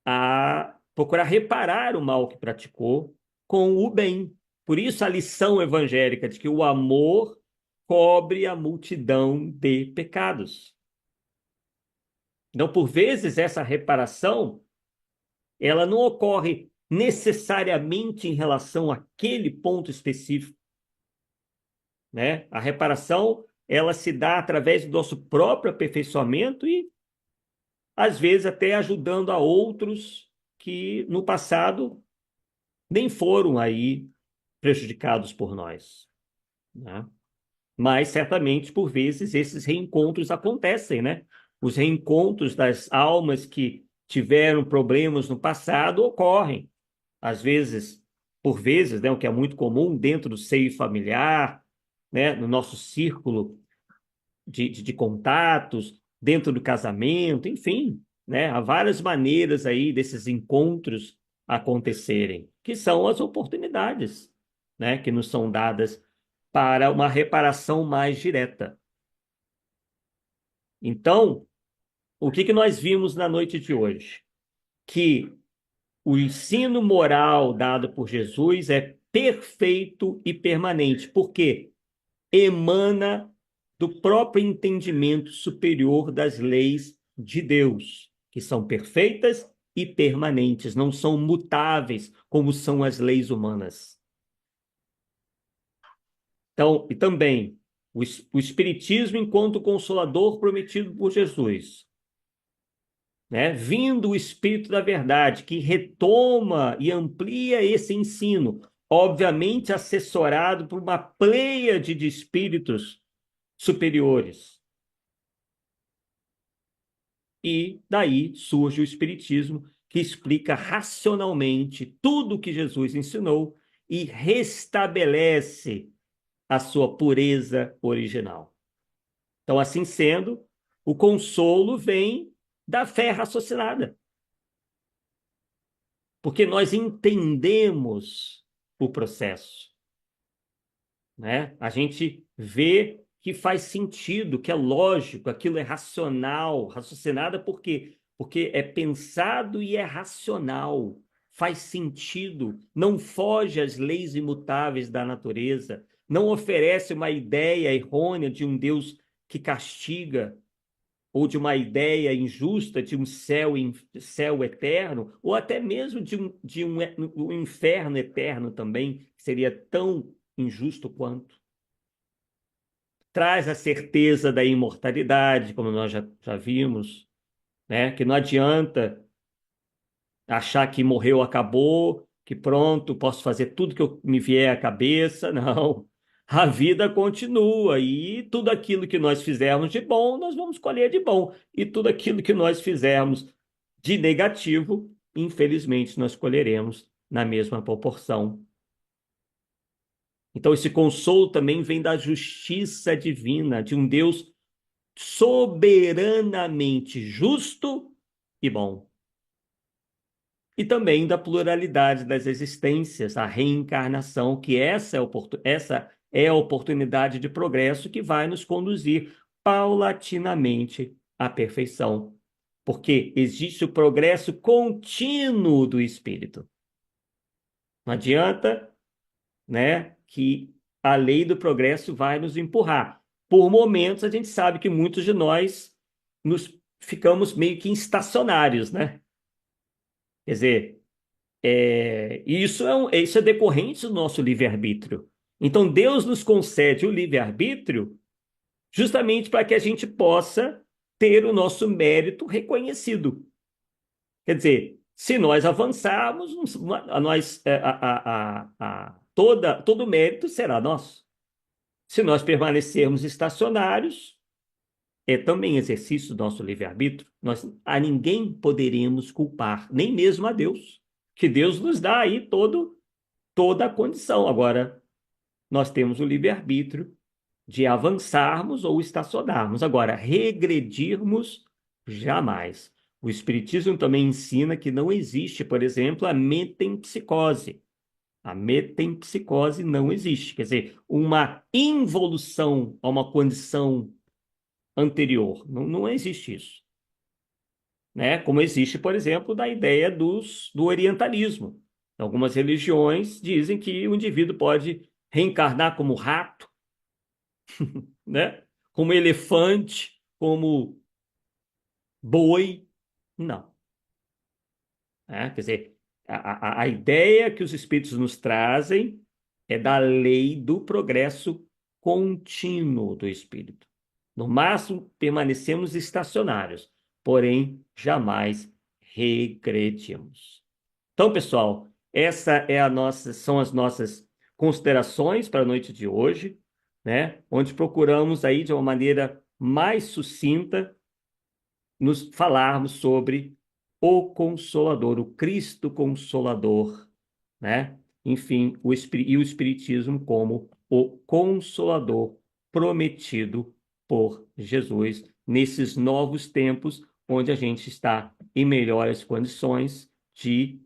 a procurar reparar o mal que praticou com o bem. Por isso a lição evangélica de que o amor cobre a multidão de pecados. Então, por vezes, essa reparação, ela não ocorre necessariamente em relação àquele ponto específico, né? A reparação, ela se dá através do nosso próprio aperfeiçoamento e, às vezes, até ajudando a outros que, no passado, nem foram aí prejudicados por nós, né? Mas certamente, por vezes, esses reencontros acontecem, né? Os reencontros das almas que tiveram problemas no passado ocorrem. Às vezes, por vezes, né, o que é muito comum dentro do seio familiar, né, no nosso círculo de contatos, dentro do casamento, enfim, né? Há várias maneiras aí desses encontros acontecerem, que são as oportunidades, né, que nos são dadas para uma reparação mais direta. Então, o que nós vimos na noite de hoje? Que o ensino moral dado por Jesus é perfeito e permanente, porque emana do próprio entendimento superior das leis de Deus, que são perfeitas e permanentes, não são mutáveis como são as leis humanas. Então, e também o Espiritismo enquanto consolador prometido por Jesus, né? Vindo o Espírito da Verdade, que retoma e amplia esse ensino, obviamente assessorado por uma pleiade de espíritos superiores. E daí surge o Espiritismo, que explica racionalmente tudo o que Jesus ensinou e restabelece a sua pureza original. Então, assim sendo, o consolo vem da fé raciocinada. Porque nós entendemos o processo, né? A gente vê que faz sentido, que é lógico, aquilo é racional, raciocinada por quê? Porque é pensado e é racional, faz sentido, não foge às leis imutáveis da natureza, não oferece uma ideia errônea de um Deus que castiga, ou de uma ideia injusta de um céu eterno, ou até mesmo um inferno eterno também, que seria tão injusto quanto. Traz a certeza da imortalidade, como nós já vimos, né? Que não adianta achar que morreu, acabou, que pronto, posso fazer tudo que me vier à cabeça. Não. A vida continua e tudo aquilo que nós fizermos de bom, nós vamos colher de bom. E tudo aquilo que nós fizermos de negativo, infelizmente, nós colheremos na mesma proporção. Então, esse consolo também vem da justiça divina, de um Deus soberanamente justo e bom. E também da pluralidade das existências, a reencarnação, que essa é a oportunidade de progresso que vai nos conduzir paulatinamente à perfeição. Porque existe o progresso contínuo do espírito. Não adianta, né, que a lei do progresso vai nos empurrar. Por momentos, a gente sabe que muitos de nós ficamos meio que estacionários, né? Quer dizer, isso é decorrente do nosso livre-arbítrio. Então, Deus nos concede o livre-arbítrio justamente para que a gente possa ter o nosso mérito reconhecido. Quer dizer, se nós avançarmos, todo o mérito será nosso. Se nós permanecermos estacionários, é também exercício do nosso livre-arbítrio. Nós a ninguém poderemos culpar, nem mesmo a Deus, que Deus nos dá aí toda a condição. Agora, nós temos o livre-arbítrio de avançarmos ou estacionarmos. Agora, regredirmos, jamais. O Espiritismo também ensina que não existe, por exemplo, a metempsicose. A metempsicose não existe. Quer dizer, uma involução a uma condição anterior. Não existe isso. Né? Como existe, por exemplo, da ideia do orientalismo. Algumas religiões dizem que o indivíduo pode reencarnar como rato, né? Como elefante, como boi. Não. Quer dizer, a ideia que os espíritos nos trazem é da lei do progresso contínuo do espírito. No máximo, permanecemos estacionários, porém, jamais regredimos. Então, pessoal, são as nossas considerações para a noite de hoje, né? Onde procuramos aí, de uma maneira mais sucinta, nos falarmos sobre o Consolador, o Cristo Consolador, né? Enfim, o Espiritismo como o Consolador prometido por Jesus nesses novos tempos, onde a gente está em melhores condições de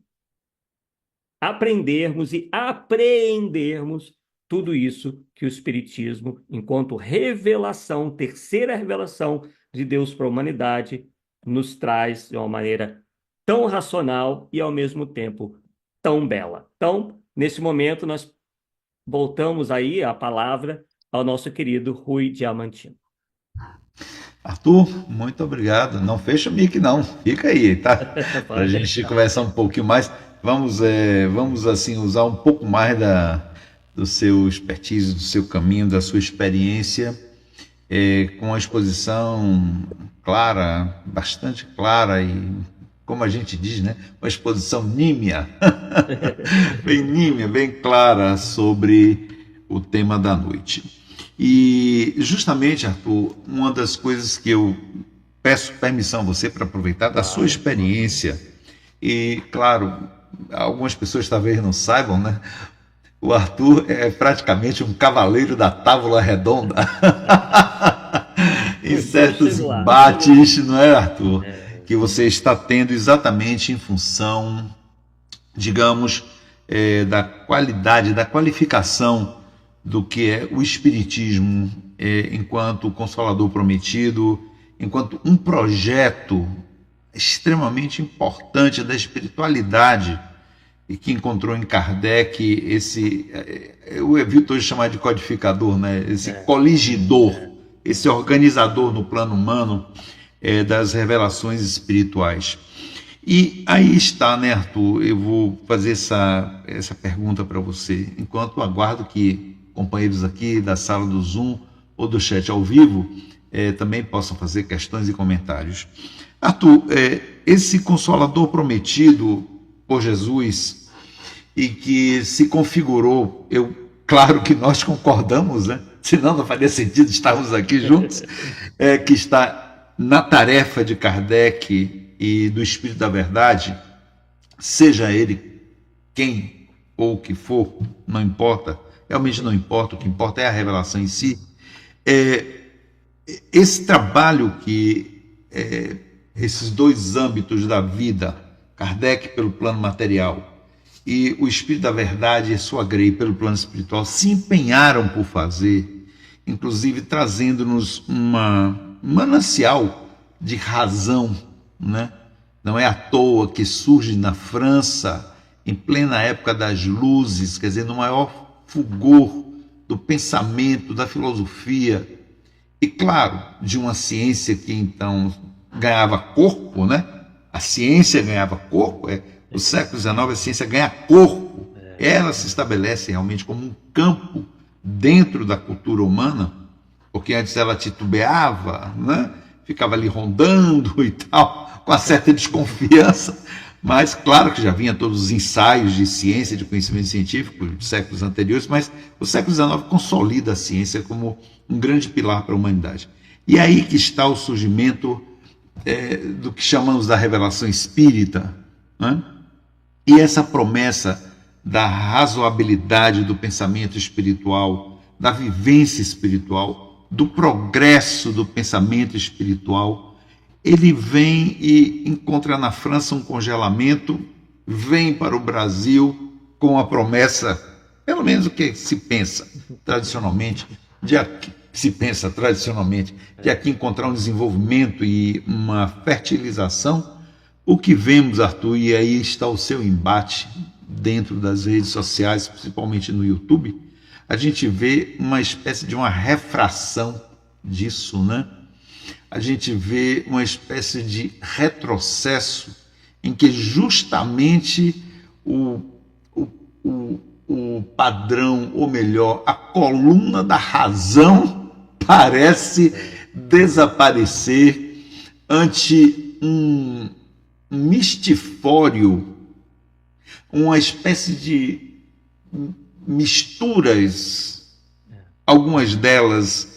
aprendermos e apreendermos tudo isso que o Espiritismo, enquanto revelação, terceira revelação de Deus para a humanidade, nos traz de uma maneira tão racional e, ao mesmo tempo, tão bela. Então, nesse momento, nós voltamos aí a palavra ao nosso querido Rui Diamantino. Arthur, muito obrigado. Não fecha o mic, não. Fica aí, tá? Para a gente conversar um pouquinho mais. Vamos assim, usar um pouco mais do seu expertise, do seu caminho, da sua experiência, com a exposição clara, bastante clara e, como a gente diz, né? Uma exposição nímia, bem clara sobre o tema da noite. E justamente, Arthur, uma das coisas que eu peço permissão a você para aproveitar da sua experiência, e claro, algumas pessoas talvez não saibam, né? O Arthur é praticamente um cavaleiro da tábua redonda em certos embates, não é, Arthur? Que você está tendo exatamente em função, digamos, da qualidade, da qualificação do que é o Espiritismo enquanto Consolador Prometido, enquanto um projeto extremamente importante da espiritualidade e que encontrou em Kardec eu evito hoje chamar de codificador, né? Esse coligidor, esse organizador no plano humano, das revelações espirituais. E aí está, né, Arthur? Eu vou fazer essa pergunta para você, enquanto aguardo que companheiros aqui da sala do Zoom ou do chat ao vivo também possam fazer questões e comentários. Arthur, esse Consolador prometido por Jesus e que se configurou, claro que nós concordamos, né? Senão não faria sentido estarmos aqui juntos, que está na tarefa de Kardec e do Espírito da Verdade, seja ele quem ou o que for, não importa, realmente não importa, o que importa é a revelação em si. Esse trabalho que esses dois âmbitos da vida, Kardec pelo plano material e o Espírito da Verdade e sua grei pelo plano espiritual, se empenharam por fazer, inclusive trazendo-nos um manancial de razão, né? Não é à toa que surge na França, em plena época das luzes, quer dizer, no maior fulgor do pensamento, da filosofia, e claro, de uma ciência que então ganhava corpo, né? A ciência ganhava corpo, no século XIX a ciência ganha corpo, ela se estabelece realmente como um campo dentro da cultura humana, porque antes ela titubeava, né? Ficava ali rondando e tal, com uma certa desconfiança, mas claro que já vinha todos os ensaios de ciência, de conhecimento científico de séculos anteriores, mas o século XIX consolida a ciência como um grande pilar para a humanidade. E aí que está o surgimento do que chamamos da revelação espírita, né? E essa promessa da razoabilidade do pensamento espiritual, da vivência espiritual, do progresso do pensamento espiritual, ele vem e encontra na França um congelamento, vem para o Brasil com a promessa, pelo menos o que se pensa tradicionalmente, de aqui encontrar um desenvolvimento e uma fertilização. O que vemos, Arthur, e aí está o seu embate dentro das redes sociais, principalmente no YouTube, a gente vê uma espécie de uma refração disso, né? A gente vê uma espécie de retrocesso em que justamente o padrão, ou melhor, a coluna da razão parece desaparecer ante um mistifório, uma espécie de misturas, algumas delas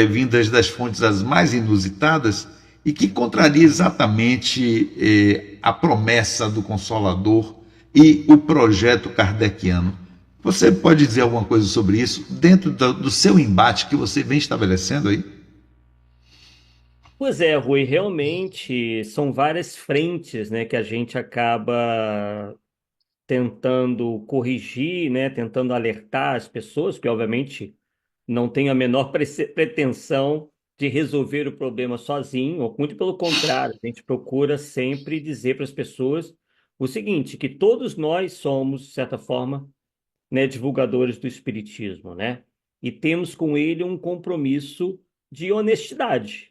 vindas das fontes as mais inusitadas, e que contraria exatamente a promessa do Consolador e o projeto kardeciano. Você pode dizer alguma coisa sobre isso dentro do seu embate que você vem estabelecendo aí? Pois é, Rui, realmente são várias frentes, né, que a gente acaba tentando corrigir, né, tentando alertar as pessoas, que obviamente não tem a menor pretensão de resolver o problema sozinho, ou muito pelo contrário, a gente procura sempre dizer para as pessoas o seguinte, que todos nós somos, de certa forma, né, divulgadores do espiritismo, né? E temos com ele um compromisso de honestidade.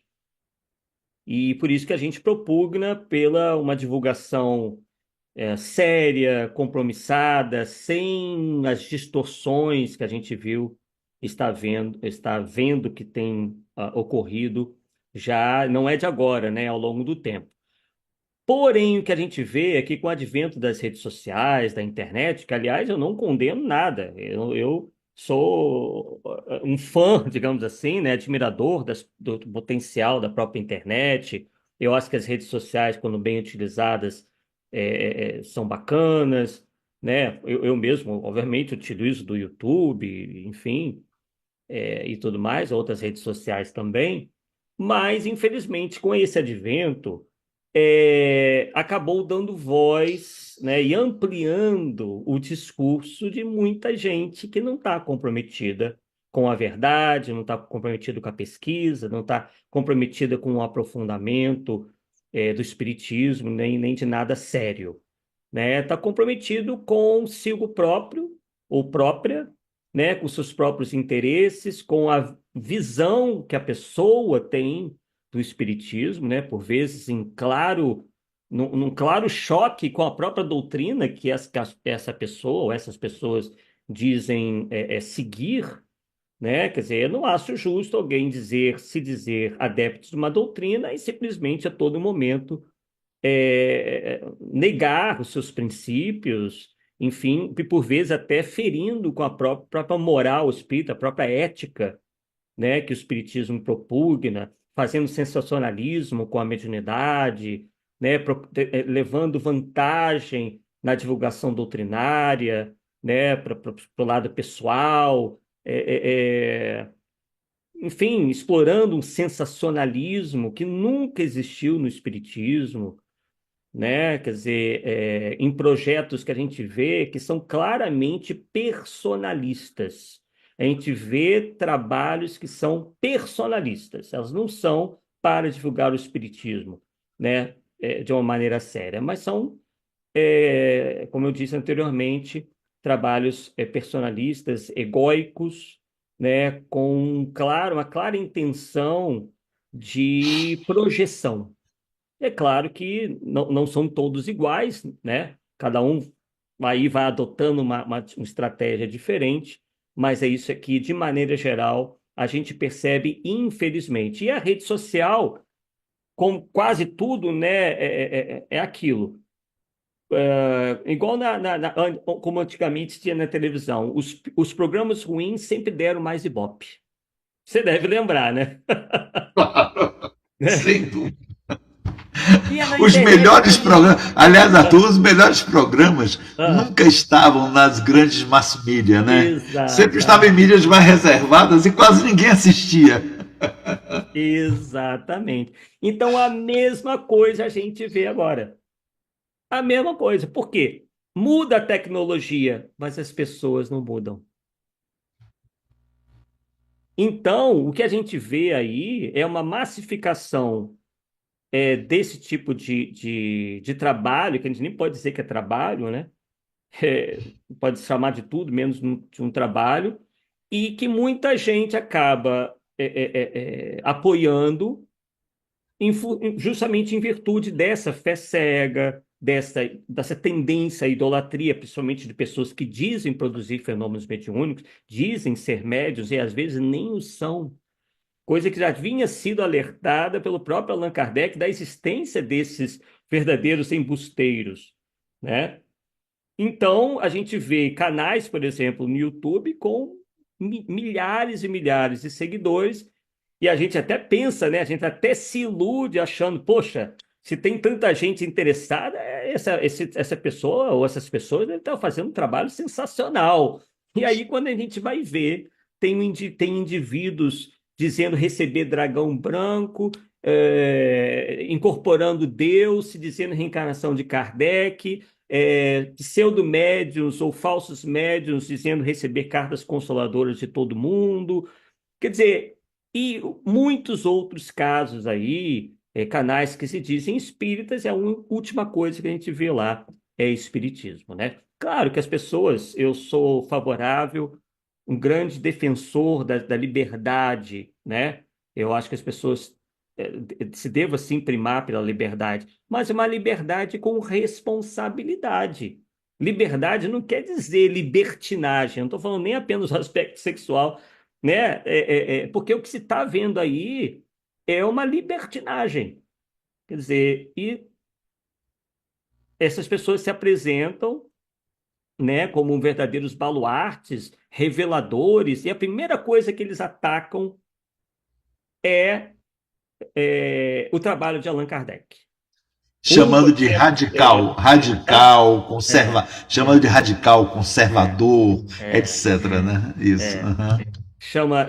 E por isso que a gente propugna pela uma divulgação séria, compromissada, sem as distorções que a gente viu, está vendo que tem ocorrido já, não é de agora, né, ao longo do tempo. Porém, o que a gente vê é que com o advento das redes sociais, da internet, que aliás eu não condeno nada, eu sou um fã, digamos assim, né, admirador do potencial da própria internet. Eu acho que as redes sociais, quando bem utilizadas, são bacanas, né? Eu mesmo, obviamente, utilizo do YouTube, enfim, e tudo mais, outras redes sociais também, mas infelizmente com esse advento acabou dando voz, né, e ampliando o discurso de muita gente que não está comprometida com a verdade, não está comprometida com a pesquisa, não está comprometida com o aprofundamento do espiritismo, nem de nada sério, né? Está comprometido consigo próprio ou própria, né? Com seus próprios interesses, com a visão que a pessoa tem do espiritismo, né? Por vezes num claro choque com a própria doutrina que essa pessoa ou essas pessoas dizem seguir, né? Quer dizer, eu não acho justo alguém se dizer adepto de uma doutrina e simplesmente a todo momento negar os seus princípios, enfim, e por vezes até ferindo com a própria moral espírita, a própria ética, né, que o espiritismo propugna, fazendo sensacionalismo com a mediunidade, né, levando vantagem na divulgação doutrinária, né, para o lado pessoal, enfim, explorando um sensacionalismo que nunca existiu no espiritismo, né? Quer dizer, em projetos que a gente vê que são claramente personalistas. A gente vê trabalhos que são personalistas, elas não são para divulgar o espiritismo, né? De uma maneira séria, mas são, como eu disse anteriormente, trabalhos personalistas, egóicos, né? Com uma clara intenção de projeção. É claro que não são todos iguais, né? Cada um aí vai adotando uma estratégia diferente, mas é isso aqui, de maneira geral, a gente percebe, infelizmente. E a rede social, como quase tudo, né, é aquilo. Igual como antigamente tinha na televisão, os programas ruins sempre deram mais ibope. Você deve lembrar, né? Claro, sem dúvida. E é na Os internet melhores também. programas, aliás, Arthur, os melhores programas Ah, nunca estavam nas grandes mass media, né? Sempre estavam em exatamente. mídias mais reservadas e quase ninguém assistia. Exatamente. Então, a mesma coisa a gente vê agora. A mesma coisa. Por quê? Muda a tecnologia, mas as pessoas não mudam. Então, o que a gente vê aí é uma massificação desse tipo de trabalho, que a gente nem pode dizer que é trabalho, né? É, pode se chamar de tudo, menos de um trabalho, e que muita gente acaba apoiando justamente em virtude dessa fé cega, dessa tendência à idolatria, principalmente de pessoas que dizem produzir fenômenos mediúnicos, dizem ser médios e às vezes nem o são. Coisa que já vinha sido alertada pelo próprio Allan Kardec da existência desses verdadeiros embusteiros, né? Então, a gente vê canais, por exemplo, no YouTube com milhares e milhares de seguidores, e a gente até pensa, né? A gente até se ilude achando, poxa, se tem tanta gente interessada, essa pessoa ou essas pessoas devem estar fazendo um trabalho sensacional. E aí, quando a gente vai ver, tem indivíduos dizendo receber dragão branco, incorporando Deus, se dizendo reencarnação de Kardec, pseudo-médiuns ou falsos médiuns dizendo receber cartas consoladoras de todo mundo. Quer dizer, e muitos outros casos aí, canais que se dizem espíritas, e a última coisa que a gente vê lá é espiritismo, né? Claro que as pessoas, eu sou favorável, um grande defensor da liberdade, né? Eu acho que as pessoas se devam sim primar pela liberdade, mas é uma liberdade com responsabilidade. Liberdade não quer dizer libertinagem, eu não estou falando nem apenas do aspecto sexual, né? Porque o que se está vendo aí é uma libertinagem. Quer dizer, e essas pessoas se apresentam, né, como verdadeiros baluartes, reveladores, e a primeira coisa que eles atacam é, o trabalho de Allan Kardec. Chamando de Conceito, radical, hã? chamando de radical, conservador, É, etc, né? Isso.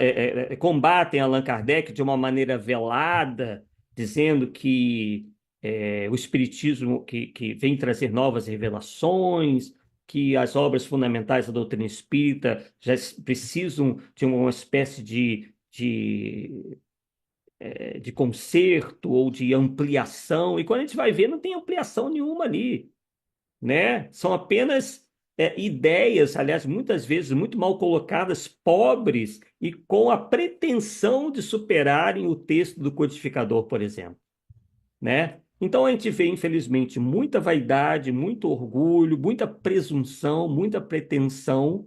é. Combatem Allan Kardec de uma maneira velada, dizendo que o Espiritismo que vem trazer novas revelações, que as obras fundamentais da doutrina espírita já precisam de uma espécie de conserto ou de ampliação, e quando a gente vai ver, não tem ampliação nenhuma ali, né? São apenas ideias, aliás, muitas vezes muito mal colocadas, pobres e com a pretensão de superarem o texto do codificador, por exemplo, né? Então a gente vê, infelizmente, muita vaidade, muito orgulho, muita presunção, muita pretensão,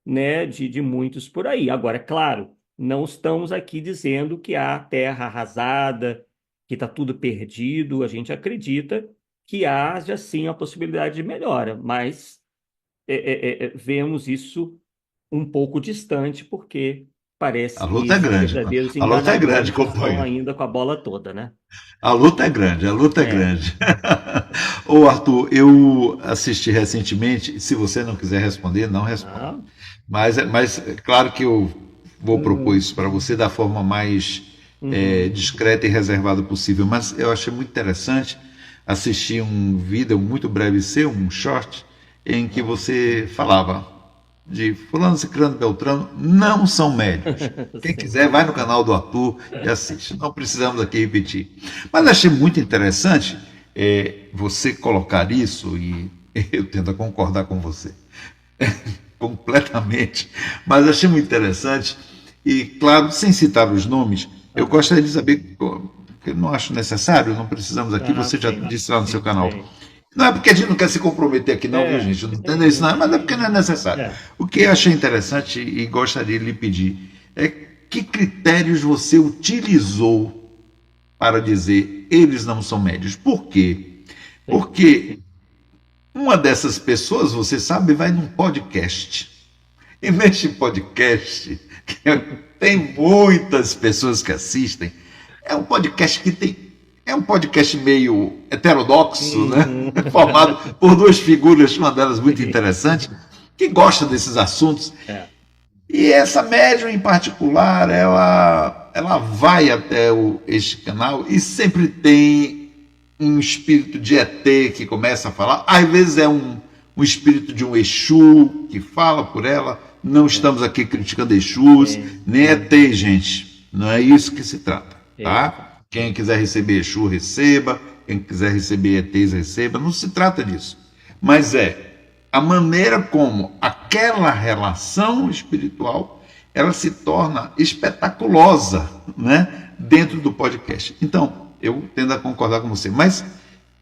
né, de muitos por aí. Agora, é claro, não estamos aqui dizendo que há terra arrasada, que está tudo perdido. A gente acredita que haja sim a possibilidade de melhora, mas vemos isso um pouco distante, porque A parece que luta é esses grande. verdadeiros A luta é grande, enganadores estão companheiro. ainda com a bola toda, né? A luta é grande, a luta é É. grande. Ô Arthur, eu assisti recentemente, se você não quiser responder, não responda. Ah, Mas é claro que eu vou propor isso para você da forma mais uhum. discreta e reservada possível. Mas eu achei muito interessante assistir um vídeo muito breve seu, um short, em que você falava de fulano, ciclano, beltrano, não são médios. Quem Sim. quiser, vai no canal do Arthur e assiste. Não precisamos aqui repetir. Mas achei muito interessante você colocar isso, e eu tento concordar com você completamente, mas achei muito interessante. E, claro, sem citar os nomes, eu Aham. gostaria de saber, que eu não acho necessário, não precisamos aqui, Ah, você já sim. disse lá no seu canal. Sim. Não é porque a gente não quer se comprometer aqui, não, viu, É, gente? Não entendo isso, sim, não, mas é porque não é sim. necessário. É. O que eu achei interessante e gostaria de lhe pedir é que critérios você utilizou para dizer eles não são médios. Por quê? Sim. Porque uma dessas pessoas, você sabe, vai num podcast. E neste podcast, que tem muitas pessoas que assistem, é um podcast que tem. É um podcast meio heterodoxo, né? Uhum. Formado por duas figuras, uma delas muito Sim. interessante, que gosta desses assuntos. É. E essa médium em particular, ela vai até este canal e sempre tem um espírito de ET que começa a falar. Às vezes é um espírito de um Exu que fala por ela. Não Sim. estamos aqui criticando Exus, Sim. nem ET, gente. Não é isso que se trata, Exato. tá? Quem quiser receber Exu, receba. Quem quiser receber ETs, receba. Não se trata disso. Mas a maneira como aquela relação espiritual ela se torna espetaculosa, né, dentro do podcast. Então, eu tendo a concordar com você, mas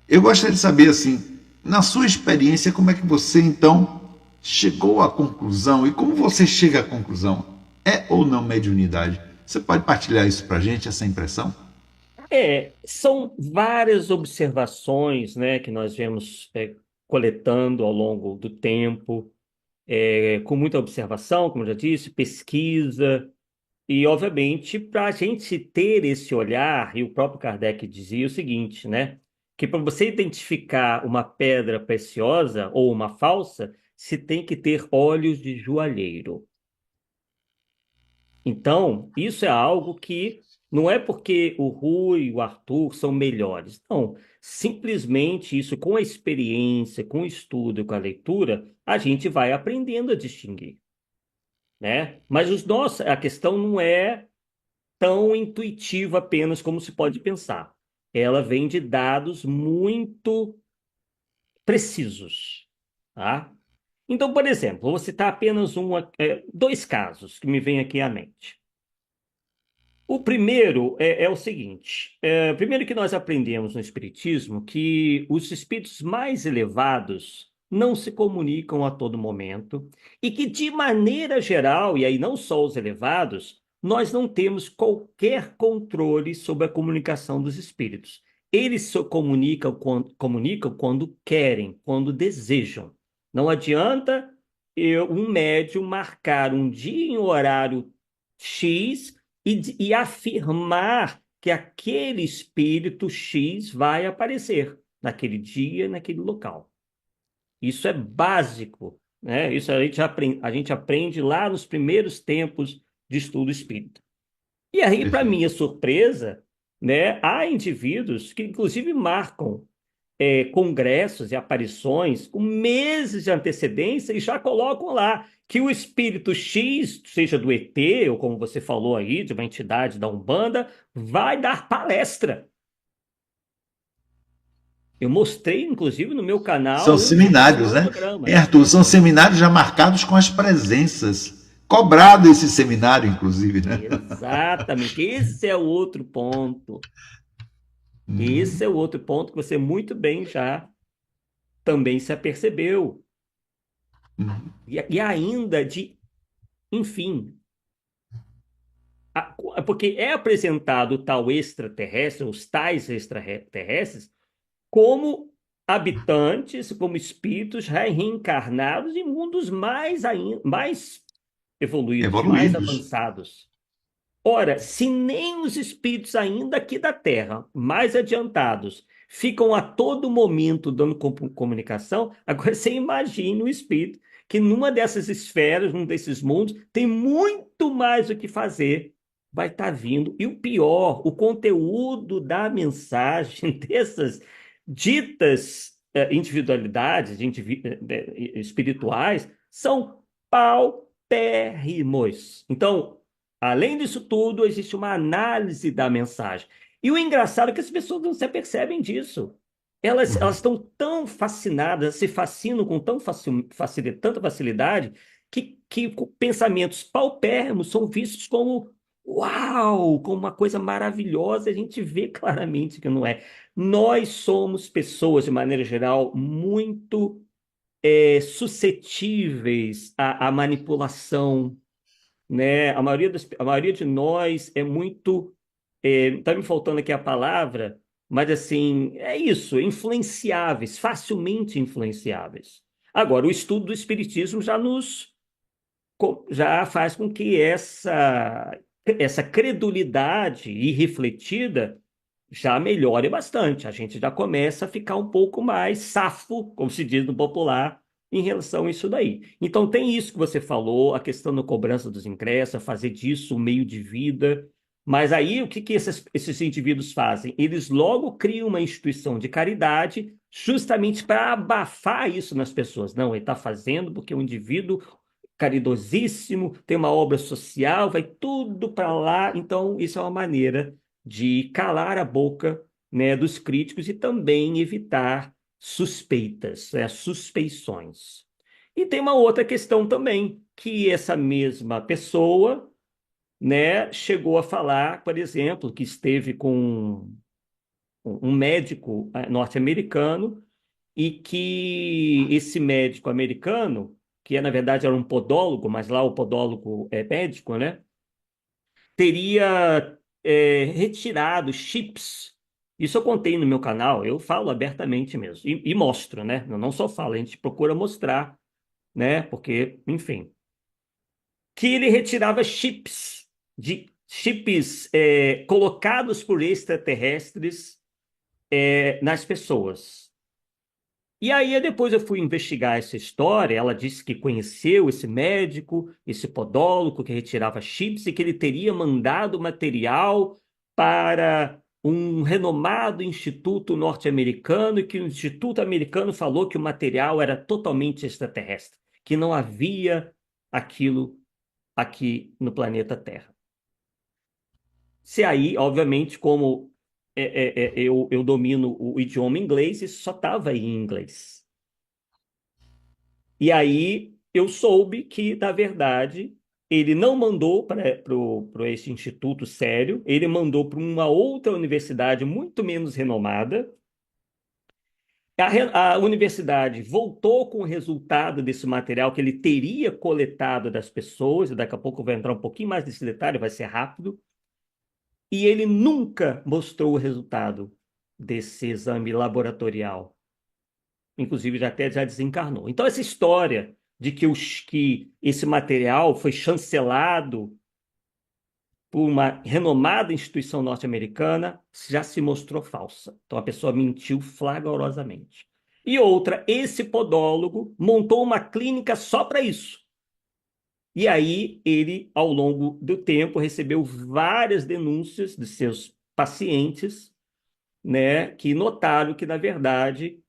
eu gostaria de saber assim, na sua experiência, como é que você então chegou à conclusão e como você chega à conclusão? É ou não mediunidade? Você pode partilhar isso para a gente, essa impressão? São várias observações, né, que nós vemos coletando ao longo do tempo, com muita observação, como eu já disse, pesquisa, e, obviamente, para a gente ter esse olhar, e o próprio Kardec dizia o seguinte, né, que para você identificar uma pedra preciosa ou uma falsa, se tem que ter olhos de joalheiro. Então, isso é algo que não é porque o Rui e o Arthur são melhores. Não, simplesmente isso, com a experiência, com o estudo, com a leitura, a gente vai aprendendo a distinguir, né? Mas a questão não é tão intuitiva apenas como se pode pensar. Ela vem de dados muito precisos, tá? Então, por exemplo, vou citar apenas dois casos que me vêm aqui à mente. O primeiro é o seguinte: primeiro que nós aprendemos no Espiritismo que os espíritos mais elevados não se comunicam a todo momento e que, de maneira geral, e aí não só os elevados, nós não temos qualquer controle sobre a comunicação dos espíritos. Eles se comunicam quando querem, quando desejam. Não adianta um médium marcar um dia em horário X e afirmar que aquele espírito X vai aparecer naquele dia, naquele local. Isso é básico, né? Isso a gente aprende lá nos primeiros tempos de estudo espírita. E aí, para Perfeito. minha surpresa, né, há indivíduos que, inclusive, marcam congressos e aparições com meses de antecedência e já colocam lá que o espírito X, seja do ET, ou como você falou aí, de uma entidade da Umbanda, vai dar palestra. Eu mostrei, inclusive, no meu canal São um dos seminários, né? Hein, hologramas. Arthur? São seminários já marcados com as presenças. Cobrado esse seminário, inclusive, né? Exatamente. Esse é o outro ponto. Esse é o outro ponto que você muito bem já também se apercebeu. E ainda de, enfim, porque é apresentado o tal extraterrestre, os tais extraterrestres, como habitantes, como espíritos reencarnados em mundos mais evoluídos, mais Evoluídos. avançados. Ora, se nem os espíritos ainda aqui da Terra, mais adiantados, ficam a todo momento dando comunicação, agora você imagine o espírito que numa dessas esferas, num desses mundos, tem muito mais o que fazer, vai estar vindo. E o pior, o conteúdo da mensagem dessas ditas individualidades espirituais são paupérrimos. Então, além disso tudo, existe uma análise da mensagem. E o engraçado é que as pessoas não se apercebem disso. Elas estão tão fascinadas, se fascinam com tanta facilidade, que pensamentos paupérrimos são vistos como uau, como uma coisa maravilhosa. A gente vê claramente que não é. Nós somos pessoas, de maneira geral, muito suscetíveis à manipulação, né? A maioria de nós é muito, tá me faltando aqui a palavra, mas assim, é isso, influenciáveis, facilmente influenciáveis. Agora, o estudo do espiritismo já faz com que essa credulidade irrefletida já melhore bastante. A gente já começa a ficar um pouco mais safo, como se diz no popular, em relação a isso daí. Então, tem isso que você falou, a questão da cobrança dos ingressos, fazer disso um meio de vida. Mas aí, o que que esses indivíduos fazem? Eles logo criam uma instituição de caridade justamente para abafar isso nas pessoas. Não, ele está fazendo porque o indivíduo caridosíssimo, tem uma obra social, vai tudo para lá. Então, isso é uma maneira de calar a boca, né, dos críticos e também evitar suspeitas, né, suspeições. E tem uma outra questão também, que essa mesma pessoa, né, chegou a falar, por exemplo, que esteve com um médico norte-americano e que esse médico americano, que na verdade era um podólogo, mas lá o podólogo é médico, né? Teria retirado chips. Isso eu contei no meu canal, eu falo abertamente mesmo. E mostro, né? Eu não só falo, a gente procura mostrar, né? Porque, enfim. Que ele retirava chips colocados por extraterrestres nas pessoas. E aí, depois eu fui investigar essa história. Ela disse que conheceu esse médico, esse podólogo que retirava chips e que ele teria mandado material para um renomado instituto norte-americano e que o instituto americano falou que o material era totalmente extraterrestre, que não havia aquilo aqui no planeta Terra. Se aí, obviamente, como eu domino o idioma inglês, isso só estava em inglês. E aí eu soube que, na verdade, ele não mandou para esse instituto sério, ele mandou para uma outra universidade muito menos renomada. A universidade voltou com o resultado desse material que ele teria coletado das pessoas, e daqui a pouco eu vou entrar um pouquinho mais nesse detalhe, vai ser rápido, e ele nunca mostrou o resultado desse exame laboratorial. Inclusive já desencarnou. Então, essa história de que esse material foi chancelado por uma renomada instituição norte-americana já se mostrou falsa. Então, a pessoa mentiu flagrosamente. E outra, esse podólogo montou uma clínica só para isso. E aí, ele, ao longo do tempo, recebeu várias denúncias de seus pacientes, né, que notaram que, na verdade,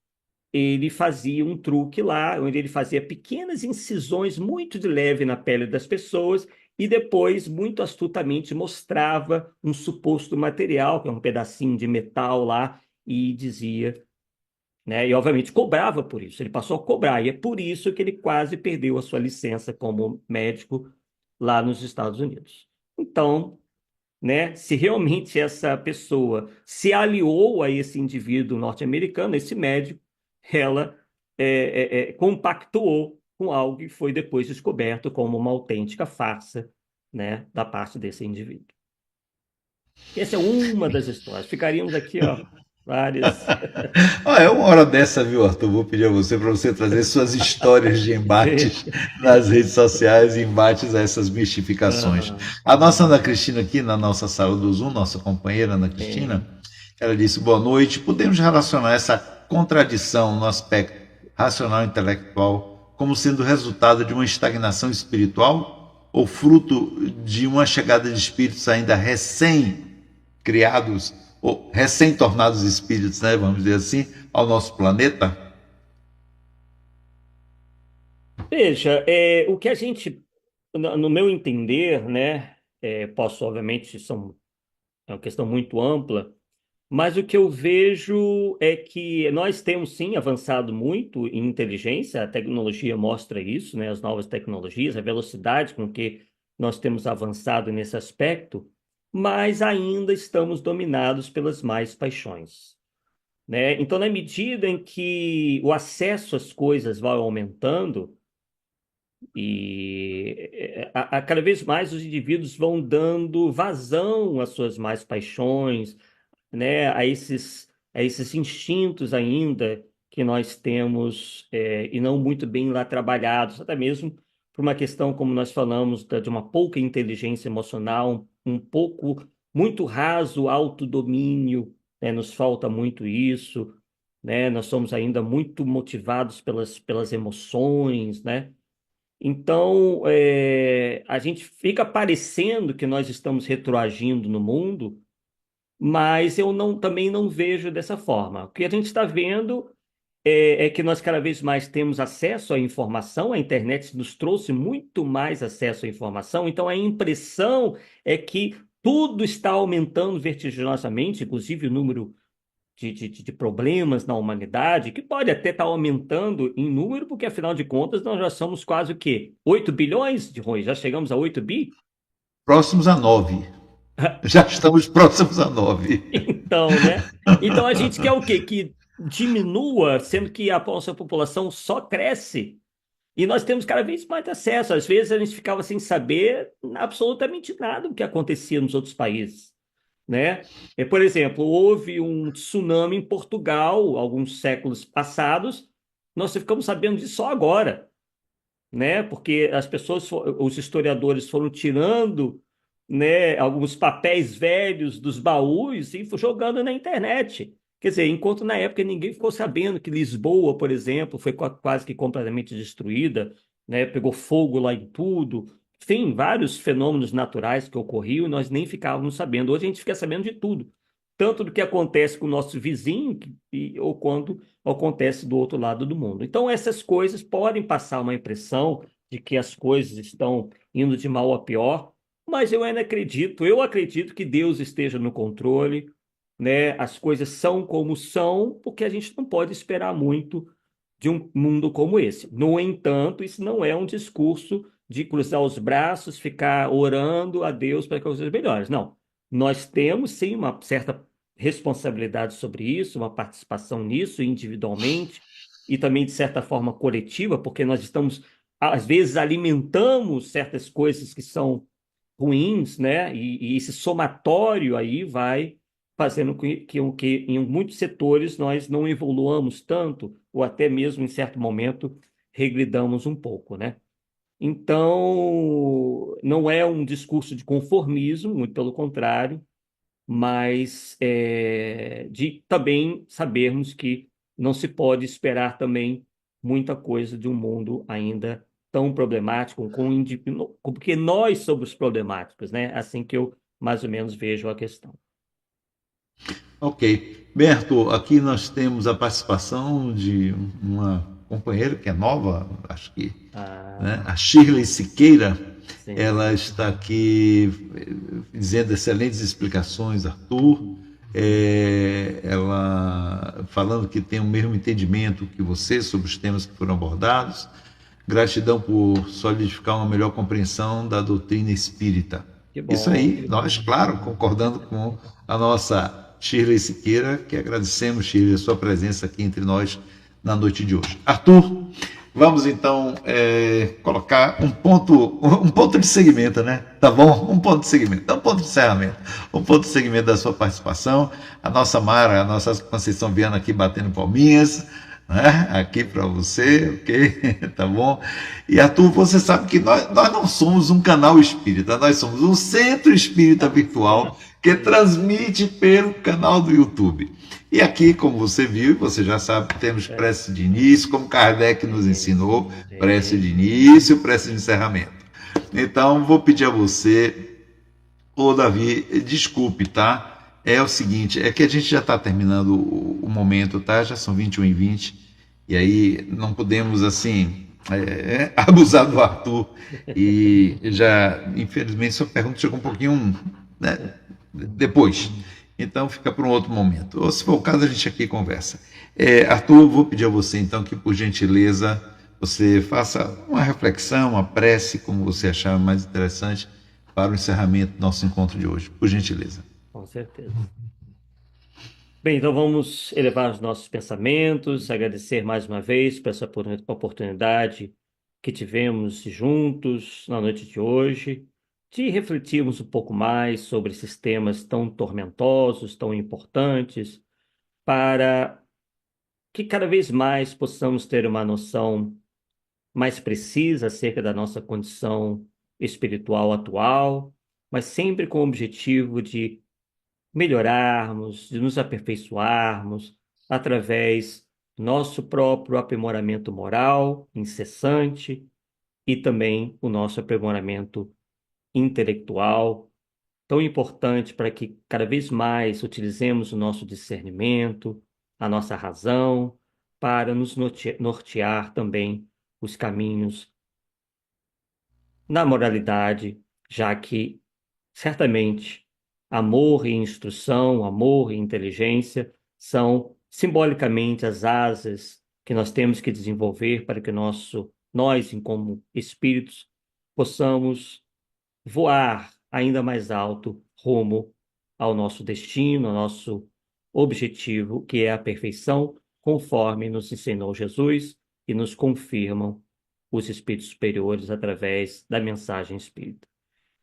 ele fazia um truque lá, onde ele fazia pequenas incisões muito de leve na pele das pessoas e depois, muito astutamente, mostrava um suposto material, que é um pedacinho de metal lá, e dizia né? E obviamente cobrava por isso. Ele passou a cobrar e é por isso que ele quase perdeu a sua licença como médico lá nos Estados Unidos. Então, né, se realmente essa pessoa se aliou a esse indivíduo norte-americano, esse médico, ela compactuou com algo que foi depois descoberto como uma autêntica farsa, né, da parte desse indivíduo. Essa é uma das histórias. Ficaríamos aqui, ó, várias. É uma hora dessa, viu, Arthur? Vou pedir a você para você trazer suas histórias de embates Veja. nas redes sociais e embates a essas mistificações. Ah, A nossa Ana Cristina aqui na nossa sala do Zoom, nossa companheira Ana Cristina, sim. ela disse: boa noite. Podemos relacionar essa contradição no aspecto racional e intelectual como sendo resultado de uma estagnação espiritual ou fruto de uma chegada de espíritos ainda recém-criados ou recém-tornados espíritos, né, vamos dizer assim, ao nosso planeta? Veja, o que a gente, no meu entender, né, posso, obviamente, é uma questão muito ampla, mas o que eu vejo é que nós temos sim avançado muito em inteligência, a tecnologia mostra isso, né? As novas tecnologias, a velocidade com que nós temos avançado nesse aspecto, mas ainda estamos dominados pelas mais paixões, né? Então, na medida em que o acesso às coisas vai aumentando e cada vez mais os indivíduos vão dando vazão às suas mais paixões, né, a esses instintos ainda que nós temos e não muito bem lá trabalhados, até mesmo por uma questão, como nós falamos, de uma pouca inteligência emocional, um pouco, muito raso autodomínio, né, nos falta muito isso, né, nós somos ainda muito motivados pelas emoções, né? Então, a gente fica parecendo que nós estamos retroagindo no mundo, mas eu também não vejo dessa forma. O que a gente está vendo é que nós cada vez mais temos acesso à informação, a internet nos trouxe muito mais acesso à informação, então a impressão é que tudo está aumentando vertiginosamente, inclusive o número de problemas na humanidade, que pode até estar aumentando em número, porque afinal de contas nós já somos quase o quê? 8 bilhões de ruins, já chegamos a 8 bi? Próximos a 9. Já estamos próximos a 9. Então, né? Então a gente quer o quê? Que diminua, sendo que a nossa população só cresce. E nós temos cada vez mais acesso. Às vezes a gente ficava sem saber absolutamente nada do que acontecia nos outros países, né? Por exemplo, houve um tsunami em Portugal, alguns séculos passados. Nós ficamos sabendo disso só agora, né? Porque as pessoas, os historiadores foram tirando, né, alguns papéis velhos dos baús e jogando na internet. Quer dizer, enquanto na época ninguém ficou sabendo que Lisboa, por exemplo, foi quase que completamente destruída, né? Pegou fogo lá em tudo. Enfim, vários fenômenos naturais que ocorriam e nós nem ficávamos sabendo. Hoje a gente fica sabendo de tudo. Tanto do que acontece com o nosso vizinho, ou quando acontece do outro lado do mundo. Então, essas coisas podem passar uma impressão de que as coisas estão indo de mal a pior, mas eu acredito que Deus esteja no controle, né? As coisas são como são, porque a gente não pode esperar muito de um mundo como esse. No entanto, isso não é um discurso de cruzar os braços, ficar orando a Deus para que as coisas melhores. Não. Nós temos sim uma certa responsabilidade sobre isso, uma participação nisso individualmente e também de certa forma coletiva, porque nós estamos às vezes alimentamos certas coisas que são ruins, né? E esse somatório aí vai fazendo que em muitos setores nós não evoluamos tanto, ou até mesmo em certo momento regridamos um pouco, né? Então, não é um discurso de conformismo, muito pelo contrário, mas de também sabermos que não se pode esperar também muita coisa de um mundo ainda tão problemático, porque nós somos problemáticos, né? Assim que eu mais ou menos vejo a questão. Ok. Berto, aqui nós temos a participação de uma companheira que é nova, acho que, né? Ah, A Shirley Siqueira. Ela sim. está aqui dizendo excelentes explicações, Arthur. ela falando que tem o mesmo entendimento que você sobre os temas que foram abordados. Gratidão por solidificar uma melhor compreensão da doutrina espírita. Que Isso bom, aí, que nós, bom. claro, concordando com a nossa Shirley Siqueira, que agradecemos, Shirley, a sua presença aqui entre nós na noite de hoje. Arthur, vamos então colocar um ponto de segmento, né? Tá bom? Um ponto de segmento, um ponto de encerramento, um ponto de segmento da sua participação. A nossa Mara, a nossa Conceição Viana aqui batendo palminhas, né? Aqui para você, ok? Tá bom? E Arthur, você sabe que nós não somos um canal espírita, nós somos um centro espírita virtual que transmite pelo canal do YouTube. E aqui, como você viu, você já sabe, temos prece de início, como Kardec nos ensinou, prece de início, prece de encerramento. Então, vou pedir a você, ô Davi, desculpe, tá? É o seguinte, é que a gente já está terminando o momento, tá? Já são 21h20, e aí não podemos, assim, abusar do Arthur. E já, infelizmente, sua pergunta chegou um pouquinho, né, depois. Então fica para um outro momento. Ou se for o caso, a gente aqui conversa. Arthur, vou pedir a você então que, por gentileza, você faça uma reflexão, uma prece, como você achar mais interessante, para o encerramento do nosso encontro de hoje. Por gentileza. Com certeza. Bem, então vamos elevar os nossos pensamentos, agradecer mais uma vez por essa oportunidade que tivemos juntos na noite de hoje, de refletirmos um pouco mais sobre esses temas tão tormentosos, tão importantes, para que cada vez mais possamos ter uma noção mais precisa acerca da nossa condição espiritual atual, mas sempre com o objetivo de melhorarmos, de nos aperfeiçoarmos através do nosso próprio aprimoramento moral incessante e também o nosso aprimoramento intelectual, tão importante para que cada vez mais utilizemos o nosso discernimento, a nossa razão, para nos nortear também os caminhos na moralidade, já que certamente amor e instrução, amor e inteligência são simbolicamente as asas que nós temos que desenvolver para que nós, como espíritos, possamos voar ainda mais alto rumo ao nosso destino, ao nosso objetivo, que é a perfeição, conforme nos ensinou Jesus e nos confirmam os espíritos superiores através da mensagem espírita.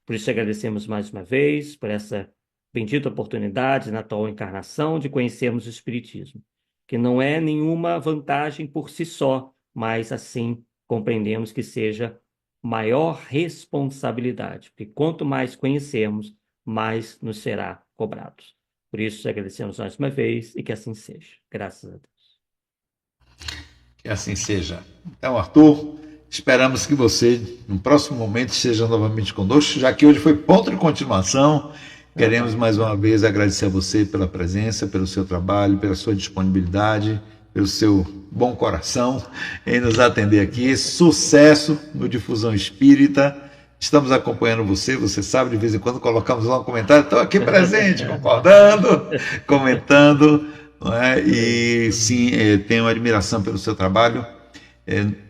Por isso agradecemos mais uma vez por essa bendita oportunidade na atual encarnação de conhecermos o Espiritismo, que não é nenhuma vantagem por si só, mas assim compreendemos que seja maior responsabilidade, porque quanto mais conhecermos, mais nos será cobrado. Por isso agradecemos mais uma vez e que assim seja. Graças a Deus. Que assim seja. Então, Arthur, esperamos que você, no próximo momento, esteja novamente conosco, já que hoje foi ponto de continuação. Queremos mais uma vez agradecer a você pela presença, pelo seu trabalho, pela sua disponibilidade, pelo seu bom coração em nos atender aqui. Sucesso no Difusão Espírita. Estamos acompanhando você, você sabe, de vez em quando colocamos lá um comentário, estou aqui presente, concordando, comentando, não é? E sim, tenho admiração pelo seu trabalho,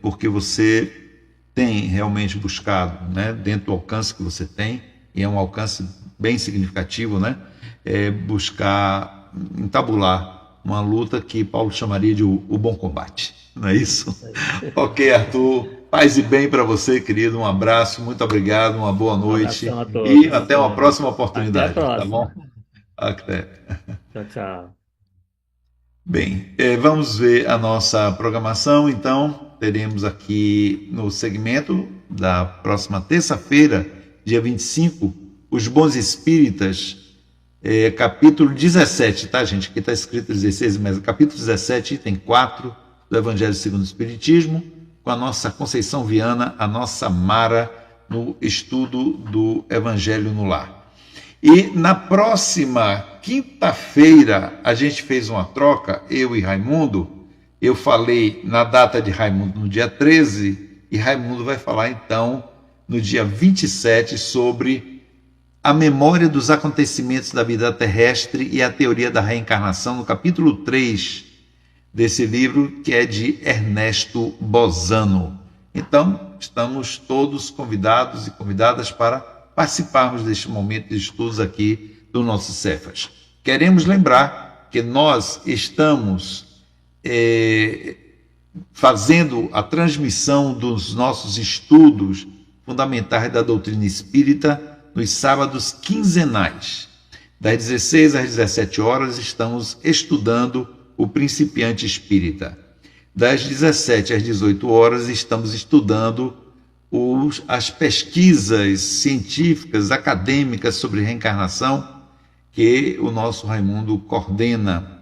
porque você tem realmente buscado, né, dentro do alcance que você tem, e é um alcance bem significativo, né, buscar entabular uma luta que Paulo chamaria de o bom combate, não é isso? Ok, Arthur, paz e bem para você, querido, um abraço, muito obrigado, uma boa noite e até uma próxima oportunidade, até a próxima. Tá bom? Até. Tchau, tchau. Bem, vamos ver a nossa programação, então. Teremos aqui no segmento da próxima terça-feira, dia 25, Os Bons Espíritas, capítulo 17, tá, gente? Aqui está escrito 16, mas capítulo 17, item 4 do Evangelho segundo o Espiritismo, com a nossa Conceição Viana, a nossa Mara, no estudo do Evangelho no Lar. E na próxima quinta-feira a gente fez uma troca, eu e Raimundo. Eu falei na data de Raimundo no dia 13 e Raimundo vai falar então no dia 27 sobre a memória dos acontecimentos da vida terrestre e a teoria da reencarnação, no capítulo 3 desse livro, que é de Ernesto Bozano. Então, estamos todos convidados e convidadas para participarmos deste momento de estudos aqui do nosso Cefas. Queremos lembrar que nós estamos fazendo a transmissão dos nossos estudos fundamentais da doutrina espírita nos sábados quinzenais. Das 16 às 17 horas estamos estudando o Principiante Espírita. Das 17 às 18 horas estamos estudando as pesquisas científicas, acadêmicas sobre reencarnação que o nosso Raimundo coordena.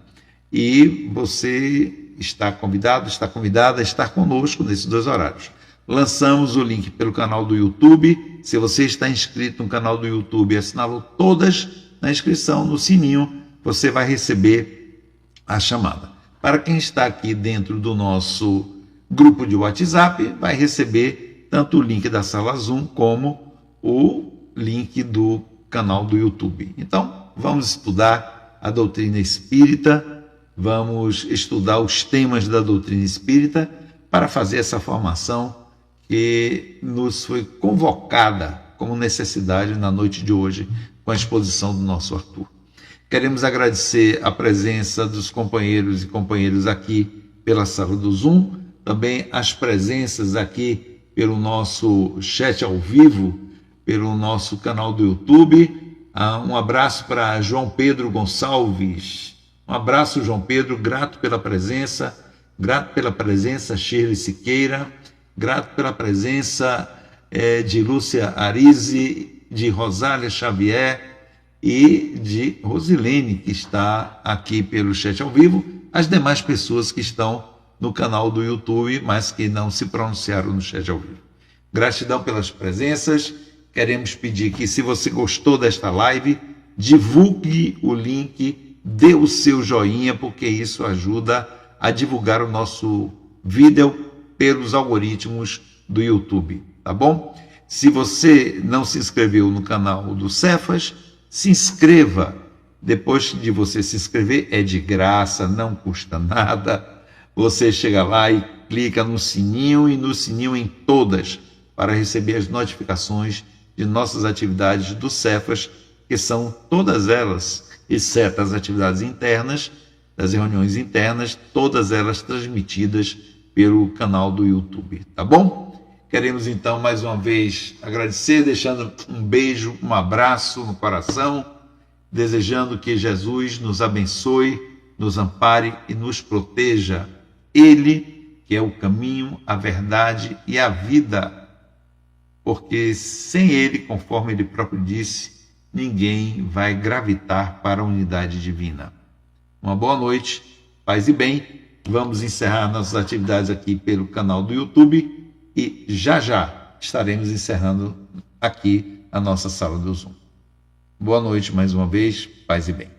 E você está convidado, está convidada a estar conosco nesses dois horários. Lançamos o link pelo canal do YouTube. Se você está inscrito no canal do YouTube e assinalou todas na inscrição, no sininho, você vai receber a chamada. Para quem está aqui dentro do nosso grupo de WhatsApp, vai receber tanto o link da sala Zoom como o link do canal do YouTube. Então, vamos estudar a doutrina espírita, vamos estudar os temas da doutrina espírita para fazer essa formação que nos foi convocada como necessidade na noite de hoje, com a exposição do nosso Arthur. Queremos agradecer a presença dos companheiros e companheiras aqui pela sala do Zoom, também as presenças aqui pelo nosso chat ao vivo, pelo nosso canal do YouTube. Um abraço para João Pedro Gonçalves. Um abraço, João Pedro, grato pela presença, Shirley Siqueira, grato pela presença de Lúcia Arise, de Rosália Xavier e de Rosilene, que está aqui pelo chat ao vivo, as demais pessoas que estão no canal do YouTube, mas que não se pronunciaram no chat ao vivo. Gratidão pelas presenças. Queremos pedir que, se você gostou desta live, divulgue o link, dê o seu joinha, porque isso ajuda a divulgar o nosso vídeo pelos algoritmos do YouTube, tá bom? Se você não se inscreveu no canal do Cefas, se inscreva. Depois de você se inscrever, é de graça, não custa nada. Você chega lá e clica no sininho, e no sininho em todas, para receber as notificações de nossas atividades do Cefas, que são todas elas, exceto as atividades internas, das reuniões internas, todas elas transmitidas pelo canal do YouTube, tá bom? Queremos então mais uma vez agradecer, deixando um beijo, um abraço no coração, desejando que Jesus nos abençoe, nos ampare e nos proteja. Ele que é o caminho, a verdade e a vida, porque sem ele, conforme ele próprio disse, ninguém vai gravitar para a unidade divina. Uma boa noite, paz e bem. Vamos encerrar nossas atividades aqui pelo canal do YouTube e já estaremos encerrando aqui a nossa sala do Zoom. Boa noite mais uma vez, paz e bem.